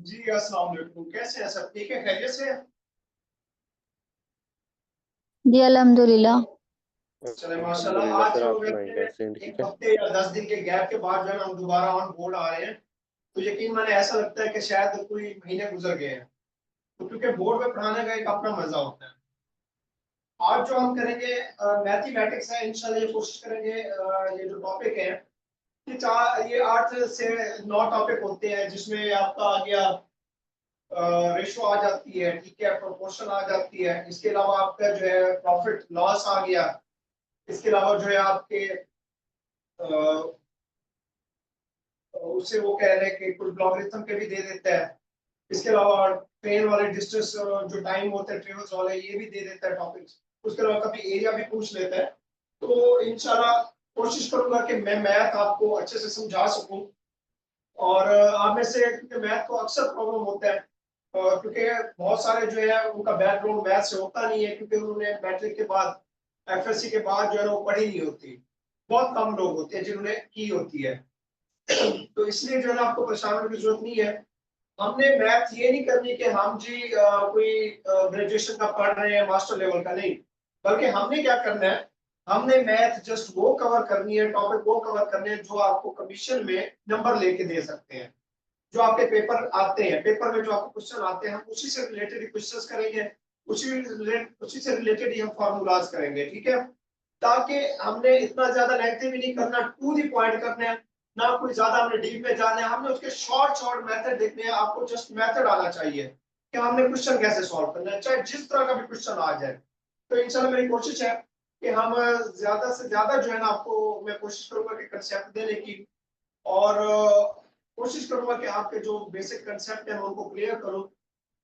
जी अस्सलाम वालेकुम, कैसे हैं सब? ठीक है, खैरियत से हैं? जी अल्हम्दुलिल्लाह। चले माशाल्लाह। अल्हम्दुलिल्लाह आज सर, आप वैसे सुनाएं कैसे हैं? एक ठीक है। हफ्ते या 10 दिन के गैप के बाद जो है ना हम दोबारा ऑन बोर्ड आ रहे हैं। तो यकीन माने ऐसा लगता है कि शायद कोई महीने गुजर गए हैं। तो क्योंकि बोर्ड में पढ़ाने का एक अपना मजा होता है। आज जो हम करेंगे मैथमेटिक्स है, इंशाल्लाह ये कोशिश करेंगे ये जो टॉपिक है ये 8 से 9 टॉपिक होते हैं, जिसमें आपका आ गया रेशो आ जाती है, ठीक है, प्रोपोर्शन आ जाती है, इसके अलावा आपका जो है प्रॉफिट लॉस आ गया, इसके अलावा जो है आपके उससे वो कह रहे हैं कि कुछ लॉगरिथम के भी दे देता है। इसके अलावा ट्रेन वाले डिस्टेंस जो टाइम होता है ट्रेवल्स वाले ये भी दे देता है टॉपिक्स। उसके अलावा कभी एरिया भी पूछ लेता है। तो इंशाल्लाह कोशिश करूंगा कि मैं मैथ आपको अच्छे से समझा सकूं। और आप में से क्योंकि मैथ को अक्सर प्रॉब्लम होता है, क्योंकि बहुत सारे जो है उनका बैकग्राउंड मैथ से होता नहीं है, क्योंकि उन्होंने मैट्रिक के बाद एफएससी के बाद जो है वो पढ़ी नहीं होती। बहुत कम लोग होते हैं जिन्होंने की होती है। तो इसलिए जो है ना आपको परेशान होने की जरूरत नहीं है। हमने मैथ ये नहीं करनी कि हम जी कोई ग्रेजुएशन का पढ़ रहे हैं, मास्टर लेवल का नहीं, बल्कि हमने क्या करना है, हमने मैथ जस्ट वो कवर करनी है, टॉपिक वो कवर करने हैं जो आपको कमीशन में नंबर लेके दे सकते हैं। जो आपके पेपर आते हैं, पेपर में जो आपको क्वेश्चन आते हैं, हम उसी से रिलेटेड ही क्वेश्चंस करेंगे, उसी से रिलेटेड ही हम फॉर्मूलाज करेंगे, ठीक है। ताकि हमने इतना ज्यादा नेगेटिव भी नहीं करना, टू दी पॉइंट करना है, ना कोई ज्यादा हमने डीप में जाना है, हमने उसके शॉर्ट शॉर्ट मेथड देखने हैं। आपको जस्ट मेथड आना चाहिए कि हमने क्वेश्चन कैसे सॉल्व करना है, चाहे जिस तरह का भी क्वेश्चन आ जाए। तो इंशाल्लाह मेरी कोशिश है कि हम ज्यादा से ज्यादा जो है ना आपको मैं कोशिश करूंगा कि कंसेप्ट देने की, और कोशिश करूंगा कि आपके जो बेसिक कंसेप्ट है मैं उनको क्लियर करूं।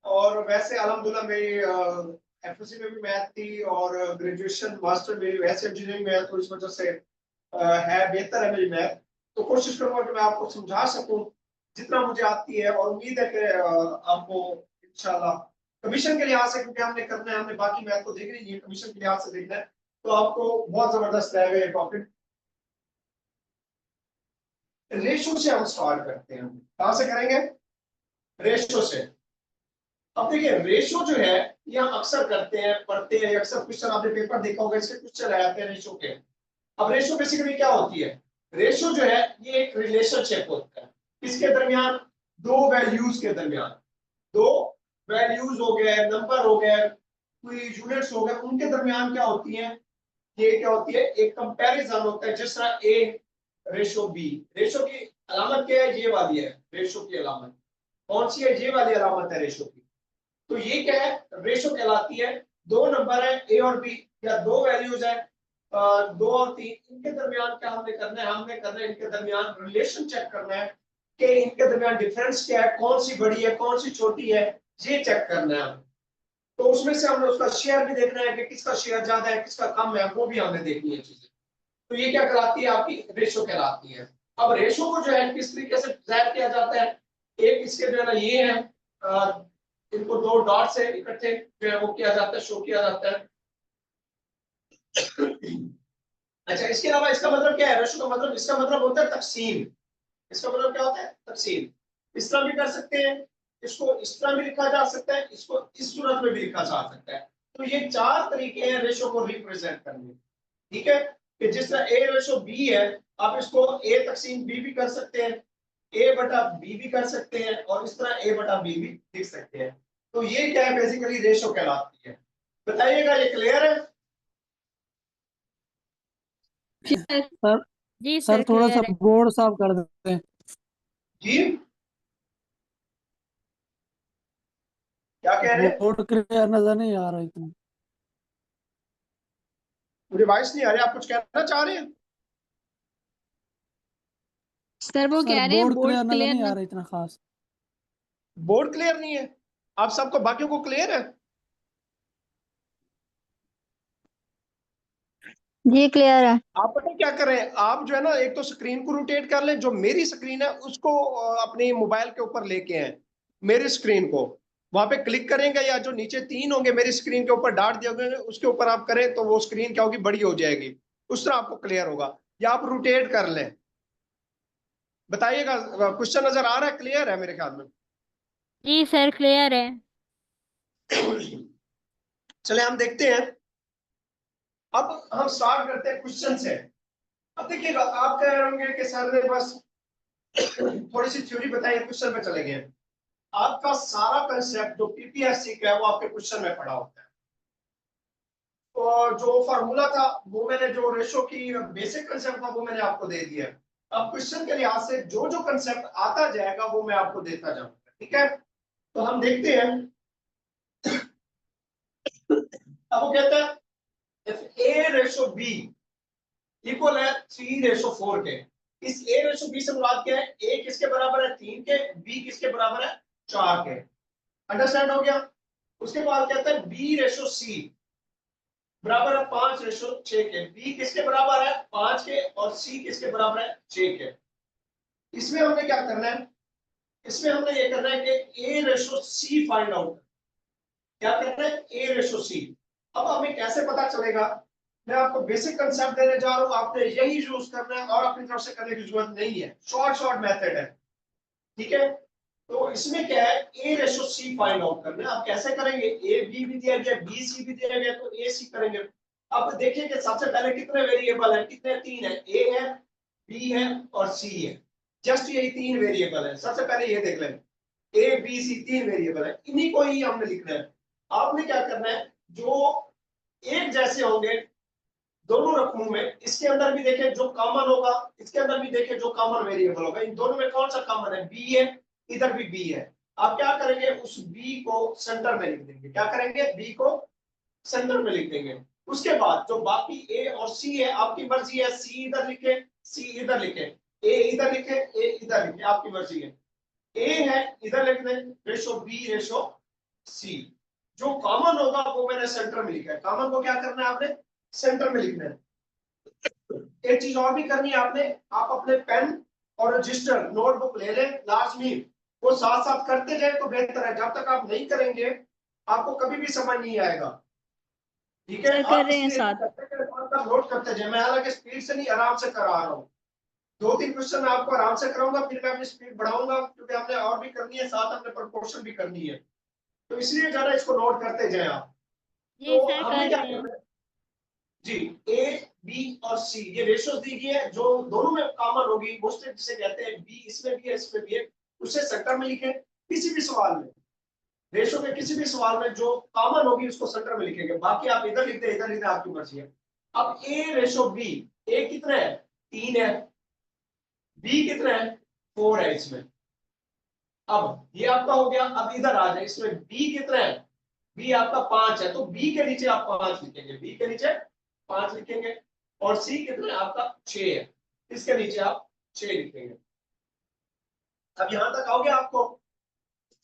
और वैसे अल्हम्दुलिल्लाह मेरी एफएससी में भी मैथ थी और ग्रेजुएशन मास्टर मेरी वैसे इंजीनियरिंग में है, तो इस वजह से है बेहतर है मेरी मैथ। तो कोशिश करूंगा कि मैं आपको समझा सकूं जितना मुझे आती है, और उम्मीद है कि आपको इंशाल्लाह कमीशन के लिहाज से, क्योंकि हमने करना है, हमने बाकी मैथ को देखनी नहीं है, कमीशन के लिहाज से देखना है, तो आपको बहुत जबरदस्त रहेगा ये टॉपिक। रेशो से हम स्टार्ट करते हैं। कहां से करेंगे? रेशो से। अब देखिए रेशो जो है ये हम अक्सर करते हैं, पढ़ते हैं, अक्सर क्वेश्चन आपने पेपर देखा होगा, इसके क्वेश्चन आते हैं रेशो के। अब रेशो बेसिकली क्या होती है? रेशो जो है ये एक रिलेशनशिप होता है किसके दरमियान? दो वैल्यूज के दरमियान। दो वैल्यूज हो गए, नंबर हो गए, कोई यूनिट्स हो गए, उनके दरमियान क्या होती है? ये क्या होती है? एक कंपैरिजन होता है, जिस तरह ए रेशो बी। रेशो की अलामत क्या है? ये वाली है रेशो की अलामत। कौन सी है? ये वाली अलामत है रेशो की। तो ये क्या है? रेशो कहलाती है। दो नंबर है ए और बी, या दो वैल्यूज है 2 और 3, इनके दरमियान क्या हमने करना है? हमने करना है इनके दरमियान रिलेशन चेक करना है कि इनके दरमियान डिफरेंस क्या है, कौन सी बड़ी है कौन सी छोटी है, ये चेक करना है। तो उसमें से हमने उसका शेयर भी देखना है कि किसका शेयर ज्यादा है किसका कम है, वो भी हमने देखनी है चीजें। तो ये क्या कहलाती है? आपकी रेशो कहलाती है। अब रेशो को जो है किस तरीके से जाहिर किया जाता है? एक इसके जो है ना ये है, इनको दो डॉट से इकट्ठे जो है वो किया जाता है, शो किया जाता है। अच्छा, इसके अलावा इसका मतलब क्या है? रेशो का मतलब, इसका मतलब होता है तकसीम। इसका मतलब क्या होता है? तकसीम। इस तरह भी कर सकते हैं, इसको इस तरह भी लिखा जा सकता है, इसको इस सूरत में भी लिखा जा सकता है। तो ये 4 तरीके हैं रेशो को रिप्रेजेंट करने। ठीक है, कि जिस तरह ए रेशो बी है, आप इसको ए तकसीम बी भी कर सकते हैं, ए बटा बी भी कर सकते हैं, और इस तरह ए बटा बी भी लिख सकते हैं। तो ये क्या है? बेसिकली रेशो कहलाती है। बताइएगा, ये क्लियर है? सर जी सर थोड़ा सा क्लियर है। बोर्ड साफ कर देते हैं। जी क्या कह रहे हैं? बोर्ड क्लियर नजर नहीं आ रहा इतना। मुझे वॉइस नहीं आ रही, आप कुछ कहना चाह रहे हैं? सर वो सर कह रहे हैं बोर्ड बोर्ड क्लियर नजर क्लियर नहीं आ न। रहा इतना खास। बोर्ड क्लियर नहीं है? आप सबको, बाकियों को क्लियर है? जी क्लियर है। आप पता है क्या करें, आप जो है ना एक तो स्क्रीन को रोटेट कर लें, जो मेरी स्क्रीन है उसको अपने मोबाइल के ऊपर लेके आए, मेरी स्क्रीन को वहां पे क्लिक करेंगे, या जो नीचे 3 होंगे मेरी स्क्रीन के ऊपर डाट दिए होंगे, उसके ऊपर आप करें तो वो स्क्रीन क्या होगी? बड़ी हो जाएगी। उस तरह आपको क्लियर होगा, या आप रोटेट कर लें। बताइएगा, क्वेश्चन नजर आ रहा है? क्लियर है मेरे ख्याल में। जी सर क्लियर है। चले हम देखते हैं। अब हम स्टार्ट करते हैं क्वेश्चन से। अब देखिएगा, आप कह रहे होंगे कि सर ने बस थोड़ी सी थ्योरी बताई, क्वेश्चन पे चले गए। आपका सारा कंसेप्ट जो पीपीएससी का है वो आपके क्वेश्चन में पड़ा होता है। और जो फार्मूला था वो मैंने, जो रेशो की बेसिक कंसेप्ट था वो मैंने आपको दे दिया। अब क्वेश्चन के लिहाज से जो जो कंसेप्ट आता जाएगा वो मैं आपको देता जाऊंगा, ठीक है। तो हम देखते हैं। अब वो कहता है if A/B इक्वल है 3/4 के। इस A/B से मुराद क्या है? A किसके बराबर है? 3 के। B किसके बराबर है? 4 के। अंडरस्टैंड हो गया? उसके बाद कहता है B/C बराबर है 5/6 के। B किसके बराबर है? 5 के। और C किसके बराबर है? 6 के। इसमें हमने क्या करना है? इसमें हमने ये करना है कि A/C फाइंड आउट। क्या करना है? A/C। अब हमें कैसे पता चलेगा? मैं आपको बेसिक कंसेप्ट देने जा रहा हूं, आपने यही यूज करना है और अपनी तरफ से करने की जरूरत नहीं है। शॉर्ट मेथड है, ठीक है। तो इसमें क्या है? A/C फाइंड आउट करना है। आप कैसे करेंगे? A B भी दिया गया, BC भी दिया गया, तो AC करेंगे। अब देखिए कि सबसे पहले कितने वेरिएबल है? कितने? 3 है। A है, B है और C है। जस्ट यही 3 वेरिएबल है। सबसे पहले ये देख लें, ABC 3 वेरिएबल है, इन्हीं को ही हमने लिखना है। आपने क्या करना है? जो एक जैसे होंगे दोनों रकमों में, इसके अंदर भी देखें जो कॉमन होगा, इसके अंदर भी देखें जो कॉमन वेरिएबल होगा। इन दोनों में कौन सा कॉमन है? बी है। इधर भी बी है। आप क्या करेंगे? उस बी को सेंटर में लिख देंगे। क्या करेंगे? बी को सेंटर में लिख देंगे। उसके बाद जो बाकी ए और सी है, आपकी मर्जी है। सी इधर लिखे, सी इधर लिखे, ए इधर लिखे, ए इधर लिखे, आपकी मर्जी है। ए है इधर लिख दें, रेशो B/C। जो कॉमन होगा वो मैंने सेंटर में लिखा है। कॉमन को क्या करना है? आपने सेंटर में लिखना है। एक चीज और भी करनी है आपने, आप अपने पेन और रजिस्टर नोटबुक ले लें लाजमी। वो साथ साथ करते जाए तो बेहतर है। जब तक आप नहीं करेंगे आपको कभी भी समझ नहीं आएगा, ठीक है। सर कर आप रहे हैं इसलिए साथ। नोट करते जाए। मैं हालांकि स्पीड से नहीं, आराम से करा रहा हूँ। 2-3 क्वेश्चन मैं आपको आराम से कराऊंगा, फिर मैं अपनी स्पीड बढ़ाऊंगा क्योंकि हमने और भी करनी है, साथ हमने प्रोपोर्शन भी करनी है। तो इसलिए जरा इसको नोट करते जाए आप। जी तो सर हमने कर क्या रहे हैं। करना है जी? ए बी और सी ये रेशियोज दी गई है जो दोनों में कॉमन होगी। मोस्टली जिसे कहते हैं बी इसमें भी है इसमें भी है, उसे सेंटर में लिखें। किसी भी सवाल में, रेशो के किसी भी सवाल में जो कॉमन होगी उसको सेंटर में लिखेंगे। बाकी आप इधर लिख दे, इधर लिख दे, आपकी मर्जी है। अब A/B, ए कितना है? 3 है। बी कितना है? 4 है इसमें। अब ये आपका हो गया। अब इधर आ जाए, इसमें बी कितना है? बी आपका 5 है, तो बी के नीचे आप 5 लिखेंगे। बी के नीचे 5 लिखेंगे। और सी कितना है? आपका 6 है, इसके नीचे आप 6 लिखेंगे। अब यहां तक आओगे आपको।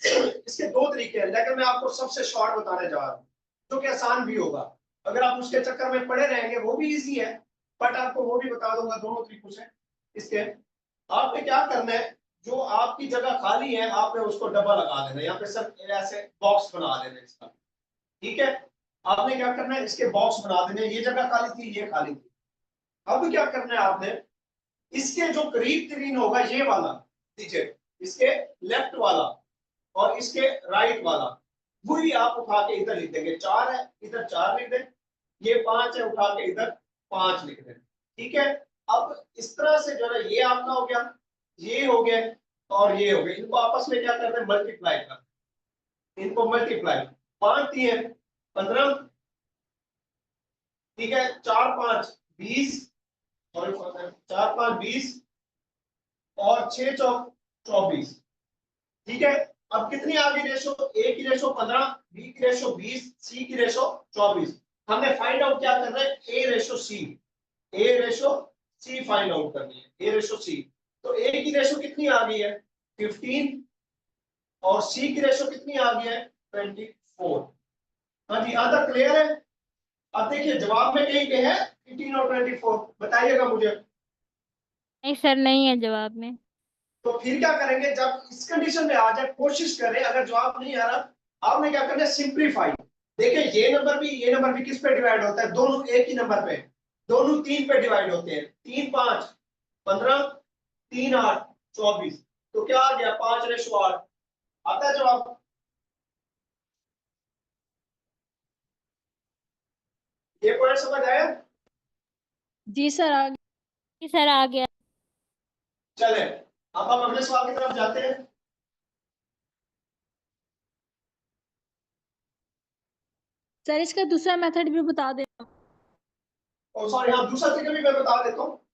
इसके 2 तरीके हैं, लेकिन मैं आपको सबसे शॉर्ट बताने जा रहा हूँ जो कि आसान भी होगा। अगर आप उसके चक्कर में पड़े रहेंगे वो भी इजी है, बट आपको वो भी बता दूंगा दोनों तरीकों से। इसके आपने क्या करना है? जो आपकी जगह खाली है आपने उसको डबल लगा देना। यहाँ पे सर ऐसे बॉक्स बना देना इसका, ठीक है। आपने क्या करना है? इसके बॉक्स बना देने। ये जगह खाली थी, ये खाली थी। अब क्या करना है आपने? इसके जो करीब तरीन होगा ये वाला, नीचे इसके लेफ्ट वाला और इसके राइट वाला, वही आप उठा के इधर लिख देंगे। 4 है, इधर 4 लिख दें। ये 5 है, उठा के इधर 5 लिख दें, ठीक है। अब इस तरह से जो है ये आपका हो गया, ये हो गया और ये हो गया। इनको आपस में क्या करते हैं? मल्टीप्लाई कर, इनको मल्टीप्लाई। 5 दिए 15, ठीक है। 4 5 20, सॉरी 4 5 20 और 6 चौक 24, ठीक है। अब कितनी आ गई रेशो? ए की रेशो 15, बी की रेशो 20, सी की रेशो 24। हमने फाइंड आउट क्या करना है? A/C। A/C फाइंड आउट करनी है। A/C। तो ए की रेशो कितनी आ गई है? 15 और सी की रेशो कितनी आ गई है? 24। हाँ जी, यहां तक क्लियर है? अब देखिए जवाब में कहीं पे है 15 और 24, बताइएगा मुझे। नहीं सर नहीं है जवाब में। तो फिर क्या करेंगे? जब इस कंडीशन में आ जाए, कोशिश करें, अगर जवाब नहीं आ रहा आपने क्या करना है? सिंप्लीफाई। देखिए ये नंबर भी किस पे डिवाइड होता है? दोनों एक ही नंबर पे, दोनों 3 पे डिवाइड होते हैं। 3 5 15, 3 8 24। तो क्या आ गया? 5/8। आता है जवाब? ये पॉइंट समझ आया? जी सर आ जी सर आ गया। चले अब हम अगले सवाल की तरफ जाते हैं। सर इसका दूसरा मेथड भी बता देना। और सॉरी हाँ, दूसरा तरीका भी मैं बता देता हूँ।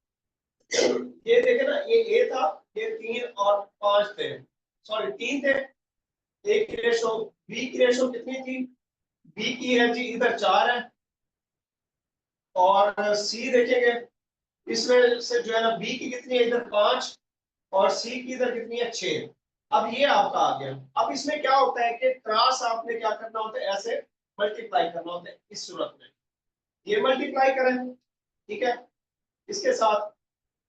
ये देखे ना, ये ए था, ये 3 और 5 थे, सॉरी 3 थे। ए की रेशो, बी की रेशो कितनी थी? बी की है जी इधर 4 है, और सी देखेंगे, इसमें से जो है ना बी की कितनी है इधर 5, और सी की इधर कितनी है 6। अब ये आपका आ गया। अब इसमें क्या होता है कि क्रॉस आपने क्या करना होता है, ऐसे मल्टीप्लाई करना होता है इस सूरत में। ये मल्टीप्लाई करें, ठीक है, इसके साथ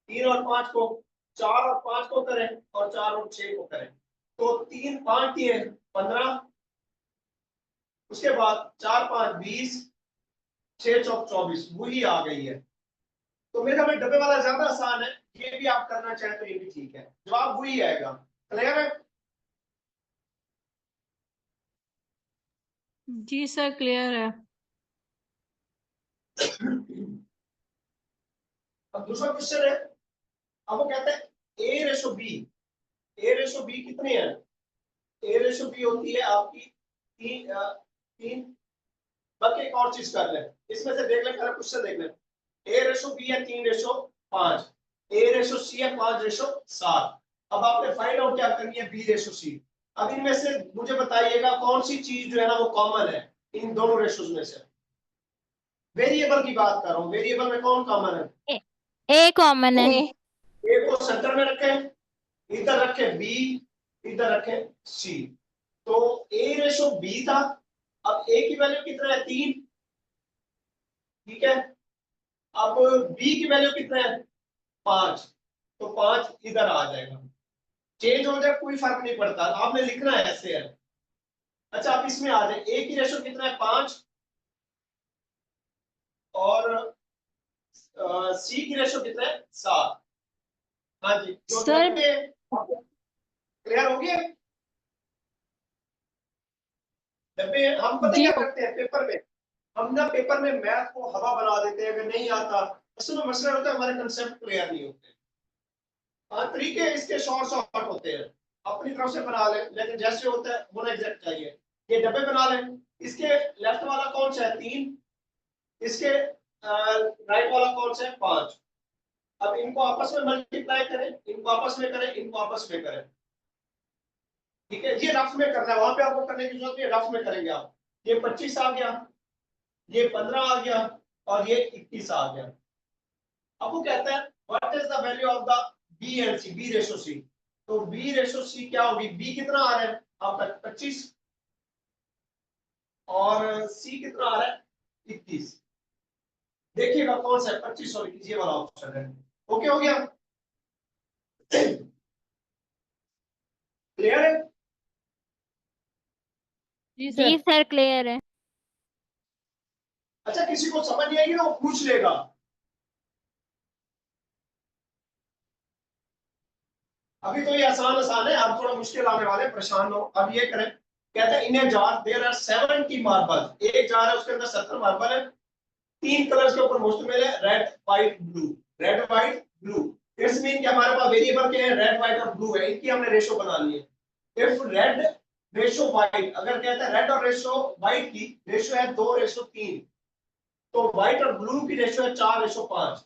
3 और 5 को, 4 और 5 को करें, और 4 और 6 को करें, तो 3 5 दिए 15, उसके बाद 4 5 20, 6 चौक 24, वही आ गई है। तो मेरे ख्याल में डब्बे वाला ज्यादा आसान है, ये भी आप करना चाहें तो ये भी ठीक है, जवाब वही आएगा। क्लियर है? जी सर क्लियर है। अब दूसरा क्वेश्चन है, अब वो कहते हैं ए रेशो बी। ए रेशो बी कितनी है? ए रेशो बी होती है आपकी 3। बल्कि एक और चीज कर ले, इसमें से देख ले, पहले क्वेश्चन देख ले। ए रेशो बी है 3:5, ए रेशो सी है 5:7। अब आपने फाइंड आउट क्या करनी है, बी रेशो सी। अब इनमें से मुझे बताइएगा कौन सी चीज जो है ना वो कॉमन है इन दोनों रेशोज में से। वेरिएबल की बात कर रहा हूँ, वेरिएबल में कौन कॉमन है? ए कॉमन है। ए को सेंटर में रखें, इधर रखे बी, इधर रखे सी, तो ए रेशो बी था। अब ए की वैल्यू कितना है 3, ठीक है। अब बी की वैल्यू कितना है 5, तो 5 इधर आ जाएगा, चेंज हो जाए कोई फर्क नहीं पड़ता, आपने लिखना है ऐसे है। अच्छा आप इसमें आ जाए, ए की रेशो कितना है 5, और सी की रेशो कितना है 7। हाँ जी, जो सर क्लियर हो गया? डब्बे हम पता जी क्या करते हैं पेपर में, हम ना पेपर में मैथ को हवा बना देते हैं, अगर नहीं आता असल में मसला होता है हमारे कंसेप्ट क्लियर नहीं होते। हाँ तरीके इसके शॉर्ट शॉर्ट होते हैं, अपनी तरफ से बना लें, लेकिन जैसे होता है वो ना एग्जैक्ट चाहिए। ये डब्बे बना लें, इसके लेफ्ट वाला कौन सा है 3, इसके राइट वाला कौन सा है 5। अब इनको आपस में मल्टीप्लाई करें, इनको आपस में करें, इनको आपस में करें, ठीक है। ये रफ में करना है, वहां पे आपको करने की जरूरत नहीं है, रफ में करेंगे आप। ये 25 आ गया, ये 15 आ गया, और ये 21 आ गया। अब वो कहता है what is the value of the B and C, B ratio C. तो बी रेशो सी क्या होगी, बी कितना आ रहा है आपका 25, और सी कितना आ रहा है 21। देखिएगा कौन सा है 25, और 21 ये वाला ऑप्शन है। ओके हो गया? क्लियर है? जी जी सर सर क्लियर है। अच्छा किसी को समझ नहीं आएगी ना वो पूछ लेगा। अभी तो ये आसान आसान है, अब थोड़ा मुश्किल आने वाले, परेशान हो। अब ये करें, कहते हैं in a jar there are 70 marble. एक जार है उसके अंदर 70 मार्बल है, 3 कलर्स के ऊपर मुश्तमिल है, red white blue, red white blue. It's mean कि हमारे पास वेरिएबल क्या है, रेड व्हाइट और ब्लू है, इनकी हमने रेशो बना ली है। इफ रेड रेशो व्हाइट, अगर कहते हैं रेड और रेशो व्हाइट की रेशो है 2:3, तो व्हाइट और ब्लू की रेशो है 4:5,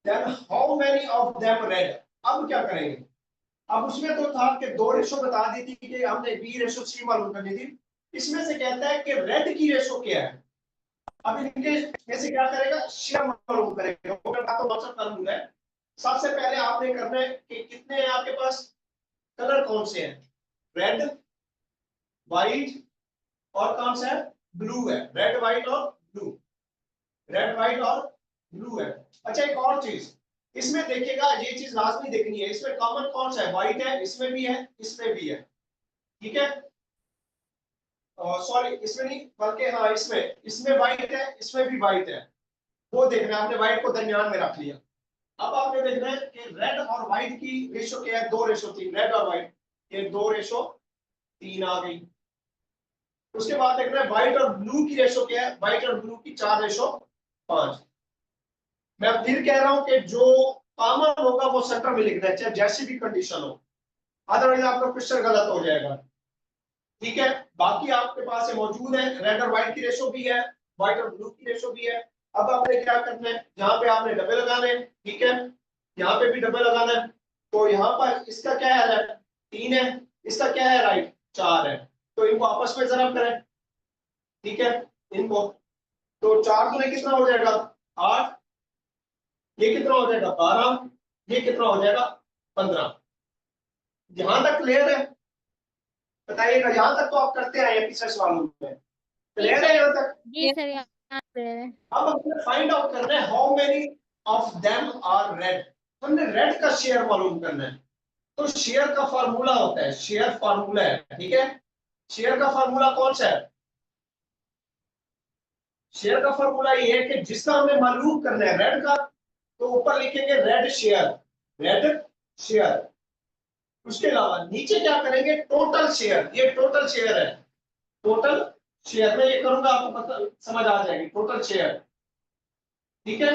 then how many of them red. अब क्या करेंगे, अब उसमें तो था कि 2 रेशो बता दी थी कि हमने बी रेशो सी मालूम करनी थी, इसमें से कहता है कि रेड की रेशो क्या है। अब इनके में से क्या करेगा, शेयर मालूम करेगा, वो करना तो बहुत कानून है। सबसे पहले आपने करना है कि कितने हैं आपके पास, कलर कौन से हैं, रेड व्हाइट और कौन सा है ब्लू है, रेड व्हाइट और ब्लू, रेड व्हाइट और ब्लू है। अच्छा एक और चीज इसमें देखिएगा, ये चीज लाजमी देखनी है, इसमें कॉमन कौन सा है, व्हाइट है, इसमें भी है, इसमें भी है, ठीक है। सॉरी इसमें नहीं, बल्कि हाँ इसमें, इसमें व्हाइट है, इसमें भी व्हाइट है, वो देखना है। आपने व्हाइट को दरमियान में रख लिया। अब आपने देखना है कि रेड और व्हाइट की रेशो क्या है, 2:3, रेड और व्हाइट ये 2:3 3 आ गई। उसके बाद देखना है व्हाइट और ब्लू की रेशो क्या है, व्हाइट और ब्लू की 4:5। मैं फिर कह रहा हूं कि जो कॉमन होगा वो सेंटर में लिखना है, चाहे जैसी भी कंडीशन हो, अदरवाइज आपका क्वेश्चन गलत हो जाएगा। ठीक है, बाकी आपके पास ये मौजूद है, रेड और व्हाइट की रेशो भी है, व्हाइट और ब्लू की रेशो भी है। अब आपने क्या करना है, यहाँ पे आपने डबल लगाने हैं, ठीक है, यहाँ पे भी डबल लगाना है। तो यहाँ पर इसका क्या है, लेफ्ट 3 है, इसका क्या है, राइट 4 है, तो इनको आपस में जरा करें, ठीक है, इनको। तो 4 गुने कितना हो जाएगा 8, ये कितना हो जाएगा 12, ये कितना हो जाएगा 15। यहां तक क्लियर है, बताइएगा, यहां तक तो आप करते आए एपिसोड वालों में, क्लियर है यहां तक? जी सर यहाँ पे है। अब हमें फाइंड आउट करना है how many of them are red. हमने रेड का शेयर मालूम करना है। तो शेयर का फार्मूला होता है, शेयर फार्मूला है, ठीक है। शेयर का फार्मूला कौन सा है? शेयर का फार्मूला ये है कि जिसका हमें मालूम करना है रेड का, तो ऊपर लिखेंगे रेड शेयर, रेड शेयर। उसके अलावा नीचे क्या करेंगे, टोटल शेयर, ये टोटल शेयर है, टोटल शेयर में ये करूंगा आपको पता समझ आ जाएगी, टोटल शेयर, ठीक है।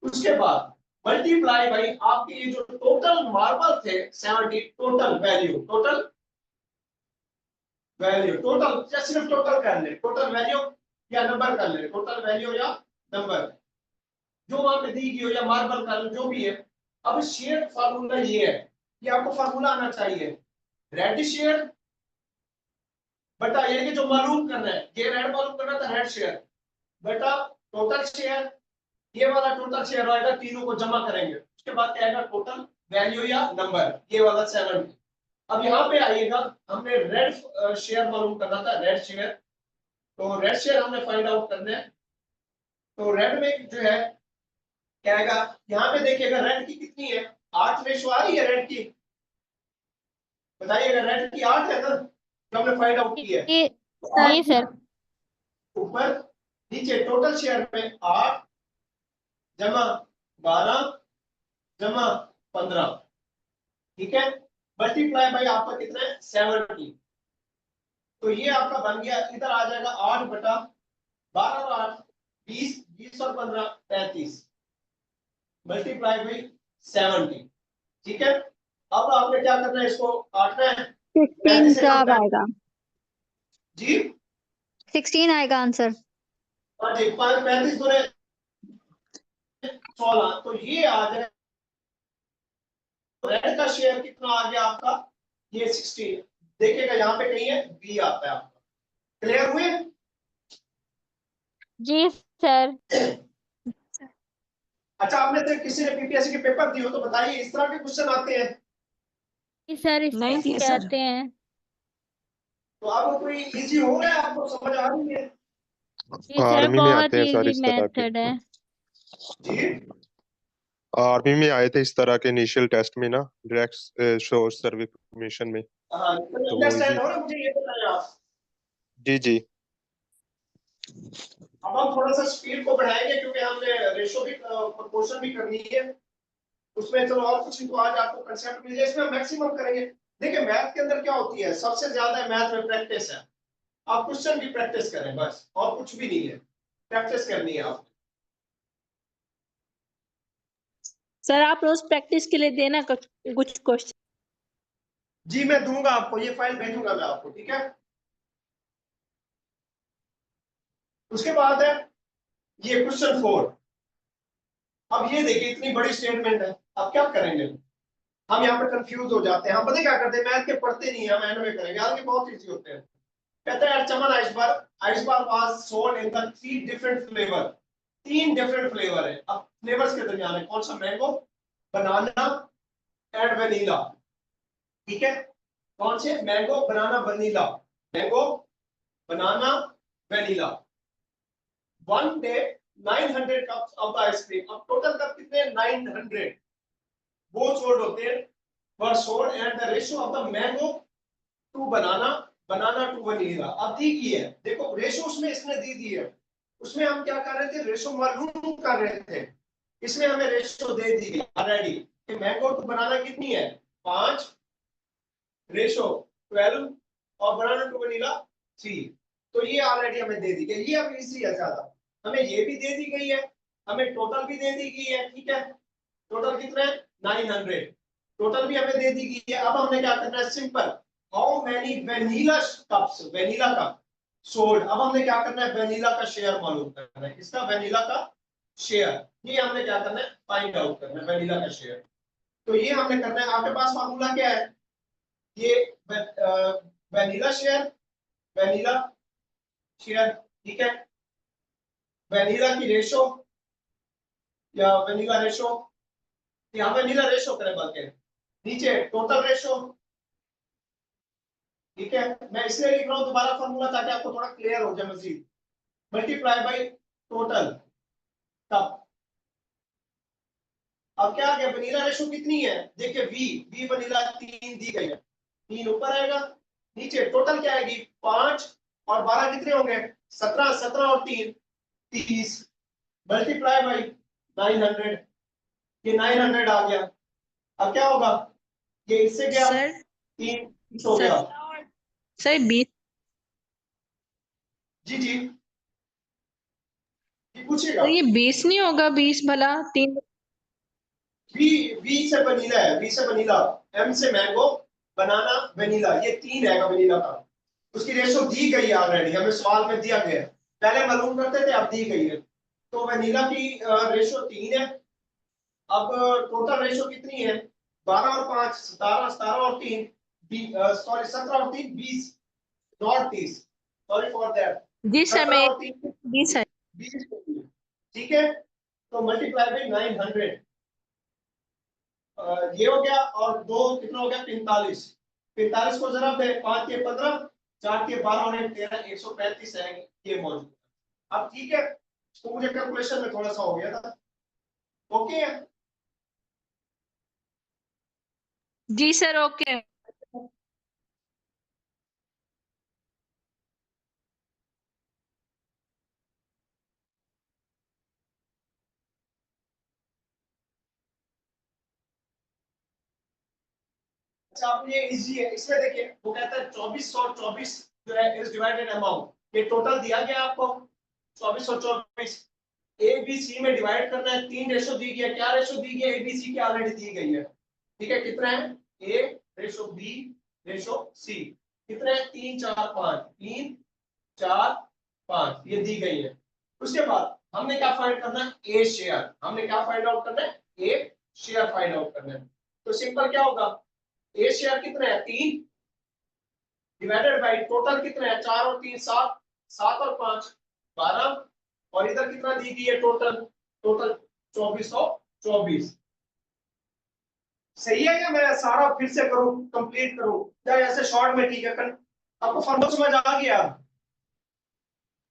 उसके बाद मल्टीप्लाई बाई आपके ये जो टोटल मार्बल थे 70, total value, total value, total या सिर्फ टोटल कर ले, टोटल वैल्यू या नंबर कर ले, टोटल वैल्यू या नंबर जो वहां पे दी गई हो, या मार्बल कर लो, जो भी है। अब शेयर फार्मूला ये है, ये आपको फार्मूला आना चाहिए, रेड शेयर बटा ये कि जो मालूम करना है, ये रेड मालूम करना था, रेड शेयर बटा टोटल शेयर, ये वाला टोटल शेयर आएगा, तीनों को जमा करेंगे, उसके बाद क्या आएगा टोटल वैल्यू या नंबर, ये वाला 70। अब यहाँ पे आइएगा, हमने रेड शेयर मालूम करना था, रेड शेयर, तो रेड शेयर हमने फाइंड आउट करना है। तो रेड में जो है क्या आएगा, यहाँ पे देखिएगा रेड की कितनी है, 8 रेशो आ रही है रेड की, बताइएगा रेड की 8 है ना, जो हमने फाइंड आउट की है। जी सर। ऊपर नीचे टोटल शेयर में 8 जमा 12 जमा 15, ठीक है, मल्टीप्लाई बाई आपका कितना है 70। तो ये आपका बन गया, इधर आ जाएगा 8 बटा 12 और 8 20, 20 और 15 35, मल्टीप्लाई बाई 70, ठीक है। अब आपने क्या करना है, इसको काटना है 16 से जवाब काटना है। आएगा, जी 16 आएगा आंसर। हाँ जी, 35 गुने 16, तो ये आ जाएगा, रेड का शेयर कितना आ गया आपका, ये 16, देखिएगा यहाँ पे कहीं है बी आता है आपका, क्लियर हुए? जी सर। अच्छा, आपने से किसी ने पीपीएससी के पेपर दिए हो तो बताइए, इस तरह के क्वेश्चन आते हैं? जी सर इस नहीं दिए पे सर। आते हैं। तो आपको कोई इजी हो रहा है, आपको समझ आ रही है? जी सर आर्मी में बहुत आते हैं सर इजी इस तरह के, मेथड है। जी आर्मी में आए थे इस तरह के इनिशियल टेस्ट में ना, डायरेक्ट शोर्स सर्विस मिशन में। हाँ, तो वो अंडरस्टैंड इजी, हो रहा है, मुझे ये बताएं आप। जी जी। अब हम थोड़ा सा स्पीड को बढ़ाएंगे क्योंकि हमने रेशो भी प्रोपोर्शन भी करनी है उसमें। चलो और कुछ तो आज आपको कंसेप्ट मिल जाए, इसमें हम मैक्सिमम करेंगे। देखिए मैथ के अंदर क्या होती है, सबसे ज्यादा मैथ में प्रैक्टिस है। आप क्वेश्चन की प्रैक्टिस करें बस, और कुछ भी नहीं है, प्रैक्टिस करनी है आप। सर आप रोज प्रैक्टिस के लिए देना कुछ कुछ क्वेश्चन। जी मैं दूंगा आपको, ये फाइल भेजूंगा मैं आपको, ठीक है। उसके बाद है ये क्वेश्चन 4। अब ये देखिए इतनी बड़ी स्टेटमेंट है, अब क्या करेंगे हम, यहाँ पे कंफ्यूज हो जाते हैं। हम पता क्या करते हैं, मैथ के पढ़ते नहीं है, हम एंड में करेंगे, यार ये बहुत इजी होते हैं। कहते हैं Chaman ice bar was sold in the 3 different flavour, 3 different flavour है। अब फ्लेवर्स के दरमियान है कौन सा, मैंगो, बनाना एंड वनीला, ठीक है। कौन से, mango banana vanilla, mango banana vanilla. One day 900 cups of the ice cream, अब टोटल कप कितने 900 वो सोल्ड होते हैं, were sold at the ratio of the mango to banana, banana to vanilla. अब दी की है, देखो रेशो उसमें इसने दी है, उसमें हम क्या कर रहे थे, रेशो मालूम कर रहे थे, इसमें हमें रेशो दे दी ऑलरेडी कि मैंगो टू बनाना कितनी है 5 रेशो 12 और बनाना टू वनीला 3। तो ये ऑलरेडी हमें दे दी गई, ये अब इजी है ज्यादा। हमें ये भी दे दी गई है, हमें टोटल भी दे दी गई है, ठीक है। टोटल कितना है 900, टोटल भी हमें दे दी गई है। अब हमने क्या करना है, simple, how many vanilla cups, vanilla cup sold. अब हमने क्या करना है, वेनिला का शेयर मालूम करना है, इसका वेनिला का शेयर, ये हमने क्या करना है, फाइंड आउट करना है वेनिला का शेयर। तो ये हमने करना है। आपके पास फार्मूला क्या है, ये वेनिला शेयर, वेनिला शेयर, ठीक है। वेनिला की रेशो या वेनिला रेशो, यहाँ वेनिला रेशो करें बल्कि, नीचे टोटल रेशो, ठीक है। मैं इसलिए लिख रहा हूँ दोबारा फॉर्मूला ताकि आपको थोड़ा क्लियर हो जाए मजीद। Multiply by total cup. अब क्या आ गया, वनीला रेशो कितनी है, देखिए वी वनीला 3 दी गई है, 3 ऊपर आएगा, नीचे टोटल क्या आएगी 5 और 12 कितने होंगे 17, 17 और 3 30, मल्टीप्लाई बाई 900, ये 900 आ गया। अब क्या होगा, ये इससे क्या सर 3 हो गया। सर 20 जी जी, ये पूछेगा। तो ये 20 नहीं होगा, 20 भला 3 वी से वनीला है, वी से वनीला, एम से मैंगो, बनाना, वनीला, ये 3 रहेगा वनीला का। उसकी रेशो दी गई है ऑलरेडी, हमें सवाल में दिया गया है, पहले मालूम करते थे अब दी गई है। तो वनीला की रेशो 3 है। अब टोटल रेशो कितनी है, 12 और 5 17, 17 और 3 सॉरी 17 और 3 20, नॉट 30, सॉरी फॉर दैट, जी सर 17 मैं और 3 20 है 20, ठीक है। तो मल्टीप्लाई बाई 900, ये हो गया, और 2 कितना हो गया 45, 45 को जरा दे, 5 के 15, 4 के 12 और 1 13, 135 है ये मौजूद। अब ठीक है, तो मुझे कैलकुलेशन में थोड़ा सा हो गया था, ओके है। जी सर ओके। अच्छा, अब ये इजी है, इसमें देखिए वो कहता है 2424 जो है इज डिवाइडेड अमाउंट, ये टोटल दिया गया आपको 2424, ए बी सी में डिवाइड करना है, 3 रेशो दी गई है, क्या रेशो दी गई है, ए बी सी की ऑलरेडी दी गई है, ठीक है। कितना है, ए रेशो बी रेशो सी, कितना है 3 4 5, 3 4 5, ये दी गई है। उसके बाद हमने क्या फाइंड करना है, ए शेयर, हमने क्या फाइंड आउट करना है, ए शेयर फाइंड आउट करना है। तो सिंपल क्या होगा, ए शेयर कितना है 3 डिवाइडेड बाई टोटल कितना है 4 और 3 7, 7 और 5 12, और इधर कितना दी गई है टोटल, टोटल 2424। सही है, या मैं सारा फिर से करूं, कंप्लीट करूं, या ऐसे शॉर्ट में ठीक है। आपको फॉर्मूला समझ आ गया।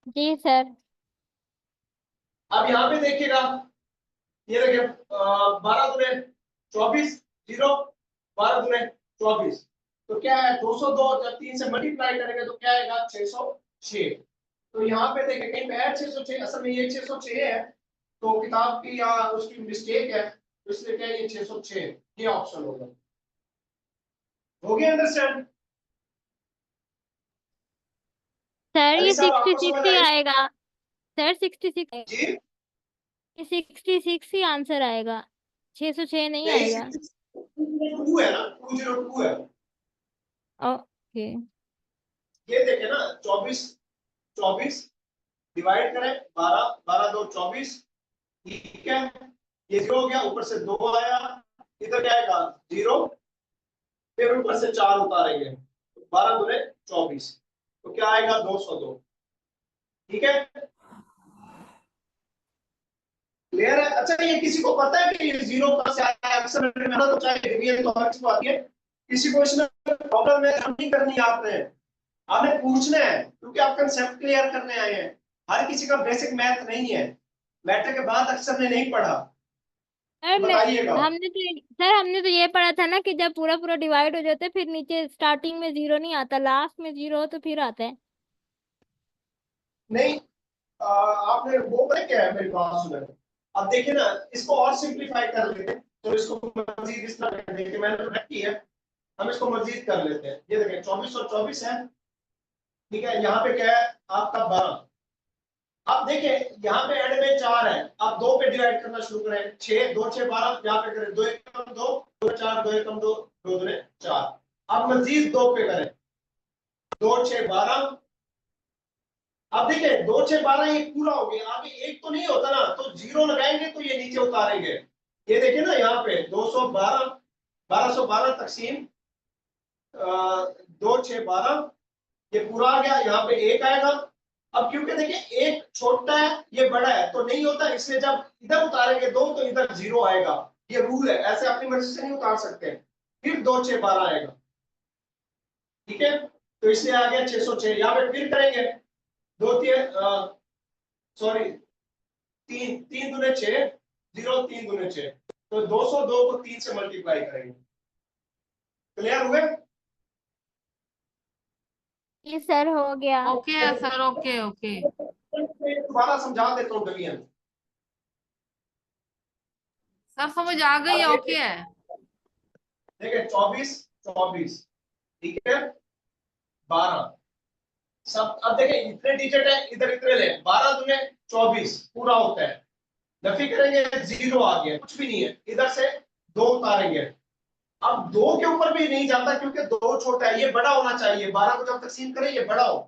जी सर। अब यहाँ पे देखिएगा, ये देखिए 12 दूने 24 0, 12 दूने 24, तो क्या है 202, जब 3 से मल्टीप्लाई करेंगे तो क्या आएगा 606। तो यहाँ पे देखिए कहीं पे है 606, असल में ये 606 है, तो किताब की या उसकी मिस्टेक है, तो इसलिए क्या है ये 606, ये ऑप्शन होगा। हो गया अंडरस्टैंड? सर अली ये साहब आपको 66 समझ ही आई? आएगा। सर 66, जी ये 66 ही आंसर आएगा, 606 नहीं नहीं, आएगा। 202 है ना, 202 है। ओके। ये देखे ना 24 24 डिवाइड करें 12, 12 2 24, ठीक है। ये 0 हो गया, ऊपर से 2 आया, इधर क्या आएगा 0, फिर ऊपर से 4 उतारेंगे, 12 दूने 24, तो क्या आएगा 202, ठीक है। क्लियर है? अच्छा, ये किसी को पता है कि ये 0 कहां से आया है? अक्सर मैंने तो चाहे डिवीजन तो हर किसी को आती है, किसी को इसमें प्रॉब्लम में नहीं करनी है आपने, आपने पूछना है, क्योंकि आप कंसेप्ट क्लियर करने आए हैं। हर किसी का बेसिक मैथ नहीं है, मैट्रिक के बाद अक्सर ने नहीं पढ़ा, सर बताइएगा। हमने तो ये पढ़ा था ना कि जब पूरा पूरा डिवाइड हो जाता है फिर नीचे स्टार्टिंग में 0 नहीं आता, लास्ट में 0 हो तो फिर आता है। नहीं, आपने वो पता क्या है, मेरी बात सुने। अब देखिए ना, इसको और सिंप्लीफाई कर लेते हैं, तो इसको मजीद इस तरह कर देंगे, मैंने तो की है, हम इसको मजीद कर लेते हैं। ये देखिए 24 और 24 है, ठीक है, यहाँ पे क्या है आपका 12। अब देखिए यहाँ पे एंड में 4 है, आप 2 पे डिवाइड करना शुरू करें। 6 2 6 12, यहाँ पे करें 2 एकम 2 2 4 2 एकम 2 2 दूने 4। अब मजीद 2 पे करें 2 6 12। अब देखिए 2 6 12 ये पूरा हो गया, आगे एक तो नहीं होता ना, तो 0 लगाएंगे तो ये नीचे उतारेंगे। ये देखिए ना यहाँ पे 212 1212 तकसीम 2 6 12, ये पूरा आ गया, यहाँ पे 1 आएगा। अब क्योंकि देखिए एक छोटा है ये बड़ा है तो नहीं होता, इसलिए जब इधर उतारेंगे 2 तो इधर 0 आएगा। ये रूल है, ऐसे अपनी मर्जी से नहीं उतार सकते। फिर 2 6 12 आएगा, ठीक है, तो इसलिए आ गया 606। यहाँ पे फिर करेंगे 2 3 सॉरी 3 3 दूने 6 0 3 दूने 6, तो 202 को 3 से मल्टीप्लाई करेंगे। क्लियर हुए? ये सर हो गया। ओके है सर, ओके ओके। दोबारा समझा देता हूँ डलियन। सर समझ आ गई है, ओके है। देखिए 24 24, ठीक है, 12 सब। अब देखिए इतने डिजिट है, इधर इतने ले, 12 दूने 24 पूरा होता है। नफी करेंगे 0 आ गया, कुछ भी नहीं है, इधर से 2 उतारेंगे। अब 2 के ऊपर भी नहीं जाता क्योंकि 2 छोटा है, ये बड़ा होना चाहिए। 12 को जब तकसीम करें ये बड़ा हो,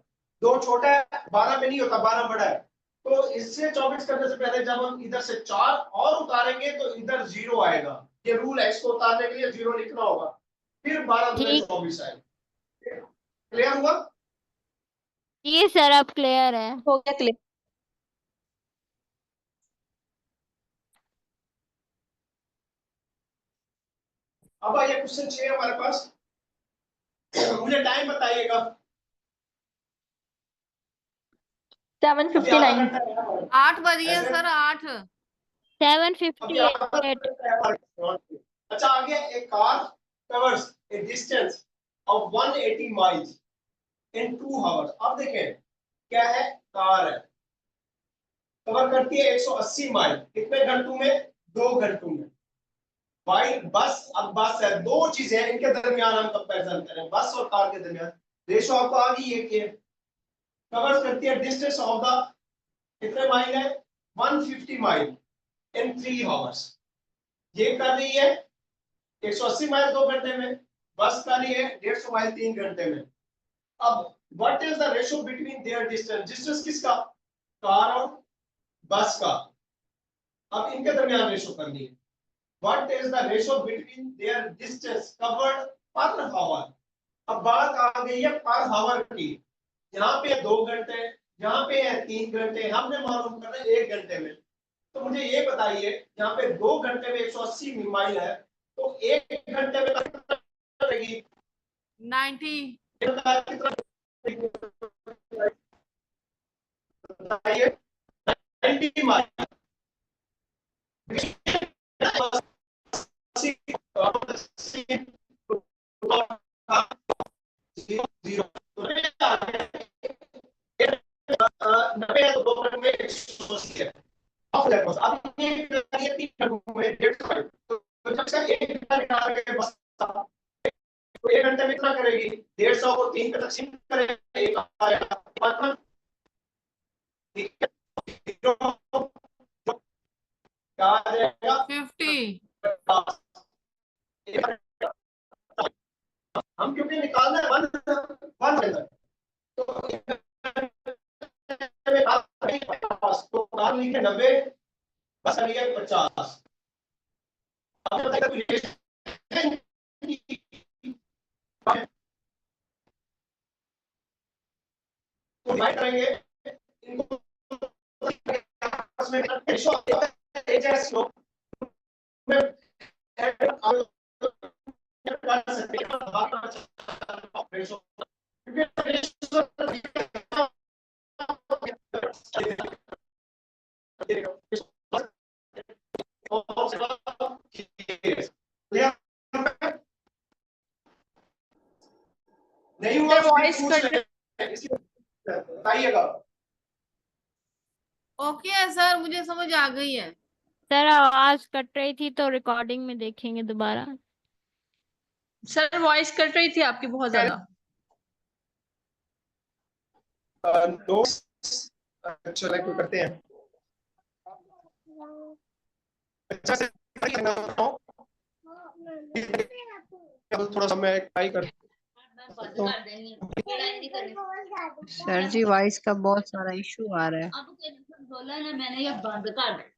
2 छोटा है 12 में नहीं होता, 12 बड़ा है। तो इससे 24 करने से पहले जब हम इधर से 4 और उतारेंगे तो इधर 0 आएगा। ये रूल है, इसको उतारने के लिए 0 लिखना होगा। फिर 12 दूने ठीक। 24 आएगा। क्लियर हुआ? ये सर अब क्लियर है। हो गया क्लियर। अब आइए क्वेश्चन 6 हमारे पास। मुझे टाइम बताइएगा। 7:59। 8 बजिए सर, 8। 7:58। अच्छा आगे, एक car covers A distance of 180 miles in 2 hours. अब देखें क्या है, कार है, कवर करती है 180 माइल कितने घंटों में? 2 घंटों में। वाइल बस, अब बस है, 2 चीजें हैं इनके दरमियान हम कंपैरिजन करें, बस और कार के दरमियान। रेशो आपको आ गई है कि कवर करती है डिस्टेंस ऑफ द कितने माइल है? 150 माइल इन 3 आवर्स। ये कर रही है 180 माइल 2 घंटे में, बस कर रही है 150 माइल 3 घंटे में। अब what is the ratio between their distance? Distance किसका? कार और बस का। अब इनके दरमियान रेशियो करनी है। What is the ratio between their distance covered per hour? अब बात आ गई है पर आवर की। यहाँ पे 2 घंटे, यहाँ पे है 3 घंटे, हमने मालूम करना है 1 घंटे में। तो मुझे ये बताइए, यहाँ पे 2 घंटे में 180 माइल है, तो 1 घंटे में कितना लगेगी? 90। कितना बताइए? 90 माइल। नब्बे है तो 2 घंटे में 180 है। अब ये 3 घंटों में 150, तो जब से 1 घंटा निकाल के बस तो 1 घंटे में कितना करेगी? 150 को 3 पे तकसीम करेंगे, एक आएगा मतलब, ठीक है, क्या आ जाएगा? 50। हम क्योंकि निकालना है 1 तो 50 तो कार लिखे 90, बस लिखे 50। अब बताइए कोई रिलेशन तो डिवाइड करेंगे इनको आपस में रेशो एचएस लो में ऐड कर सकते हैं रेशो, क्योंकि रेशो नहीं हुआ वॉइस कट बताइएगा। ओके है सर, मुझे समझ आ गई है। सर आवाज कट रही थी तो रिकॉर्डिंग में देखेंगे दोबारा। सर वॉइस कट रही थी आपकी बहुत ज्यादा। नोट्स सेलेक्ट करते हैं। अच्छा से थोड़ा सा मैं ट्राई कर सर जी वॉइस का बहुत सारा इशू आ रहा है। बोला ना मैंने, ये बंद कर दे।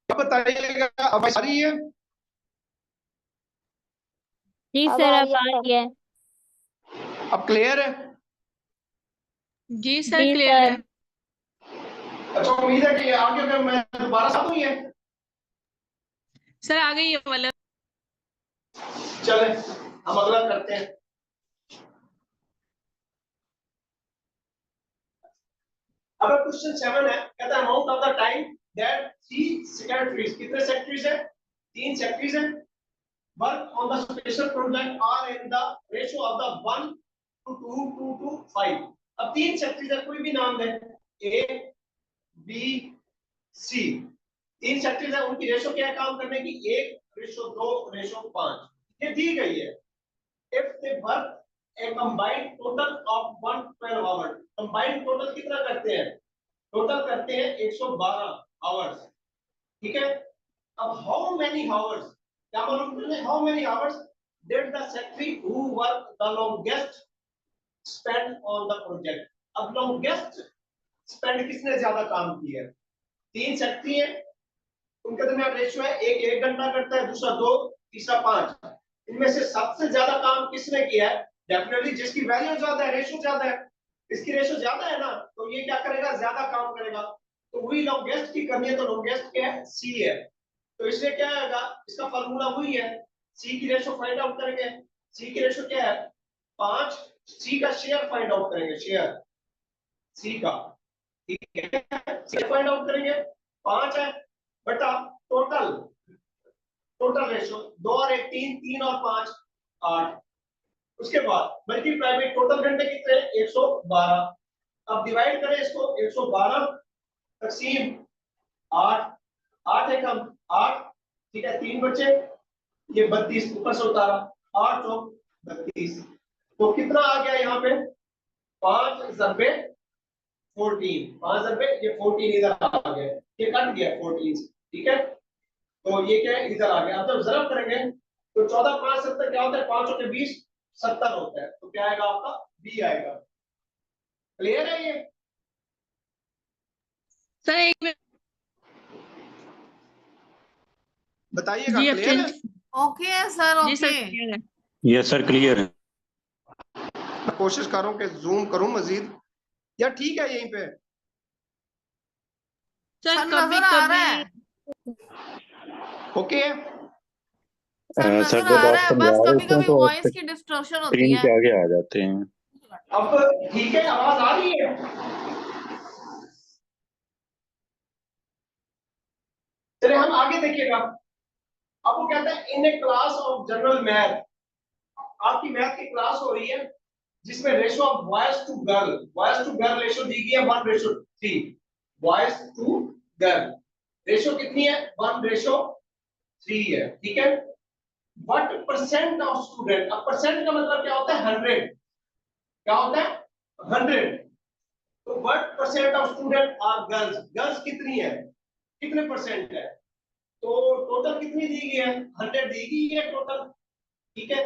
अब बताइएगा अब आ रही है? जी अब सर आ अब रही आ है रही है। अब क्लियर है? जी सर जी क्लियर है। सर। अच्छा उम्मीद है कि आगे अगर मैं दोबारा साथ हुई है। सर आ गई है वाला। चले हम अगला करते हैं। अब क्वेश्चन 7 है, कहता है amount of the time that 3 secretaries, कितने सेक्रेटरीज है? 3 सेक्रेटरीज है, work on the special project are in the ratio of the 1 to 2 to 5। अब 3 सेक्रेटरीज है, कोई भी नाम दे, ए बी सी, 3 सेक्रेटरीज है, उनकी रेशियो क्या है काम करने की? 1:2:5 ये दी गई है। if they work a combined total of 112 hours, combined total कितना करते हैं? टोटल करते हैं 112 आवर्स, ठीक है। अब हाउ मेनी आवर्स, क्या मालूम करना है? How many hours did the secretary who work the longest spend on the project. अब लॉन्गेस्ट स्पेंड किसने ज्यादा काम किया है? 3 सेक्रेटरी है, उनके दरमियान रेशियो है, एक 1 घंटा करता है, दूसरा 2, तीसरा 5। इनमें से सबसे ज्यादा काम किसने किया है? डेफिनेटली जिसकी वैल्यू ज्यादा है, रेशियो ज्यादा है। इसकी रेशियो ज्यादा है ना, तो ये क्या करेगा? ज्यादा काम करेगा। तो वही लॉन्गेस्ट की करनी है, तो लॉन्गेस्ट क्या है? सी है। तो इसलिए क्या आएगा? इसका फार्मूला वही है, सी की रेशियो फाइंड आउट करेंगे। सी की रेशियो क्या है? 5। सी का शेयर फाइंड आउट करेंगे, शेयर सी का, ठीक है, शेयर फाइंड आउट करेंगे। 5 है बटा टोटल, टोटल रेशियो 2 और 1 3, 3 और 5 8। उसके बाद मल्टीप्लाई में टोटल घंटे कितने? 112। अब डिवाइड करें इसको, 112 तकसीम 8, 8 है कम 8, ठीक है, 3 बचे, ये 32 ऊपर से उतारा, 8 और 32, तो कितना आ गया यहाँ पे? 5 ज़रबे 14, 5 ज़रबे ये 14 इधर आ गया, ये कट गया 14, ठीक है। तो ये क्या है? इधर आ गया। अब जब ज़रब करेंगे तो 14 5 70 क्या होता है? 5 और 20 70 होता है, तो क्या आएगा आपका? बी आएगा। क्लियर है ये? सर एक मिनट बताइएगा जी, अब क्लियर है? चेंज। ओके है सर, जी सर ओके। क्लियर है। यस सर क्लियर है। मैं कोशिश कर रहा हूँ कि जूम करूं मजीद, या ठीक है यहीं पे? सर सर कभी नजर आ रहा कभी है, ओके है? सर सर नजर जब आ आप रहा है, समझा बस रहे कभी थे कभी तो वॉइस की डिस्टॉर्शन होती स्क्रीन है। के आगे आ जाते हैं। अब ठीक है, आवाज आ रही है? चलिए हम आगे देखिएगा। अब वो कहता है in a class of general math, आपकी मैथ की क्लास हो रही है जिसमें ratio of boys to girl ratio दी गई है 1:3, बॉयज टू गर्ल रेशियो कितनी है? 1:3। 3 है, ठीक है। What percent of student, अब परसेंट का मतलब क्या होता है 100, क्या होता है 100। तो what percent of student are girls, girls कितनी है, कितने परसेंट है, तो टोटल कितनी दी गई है 100 दी गई है टोटल, ठीक है।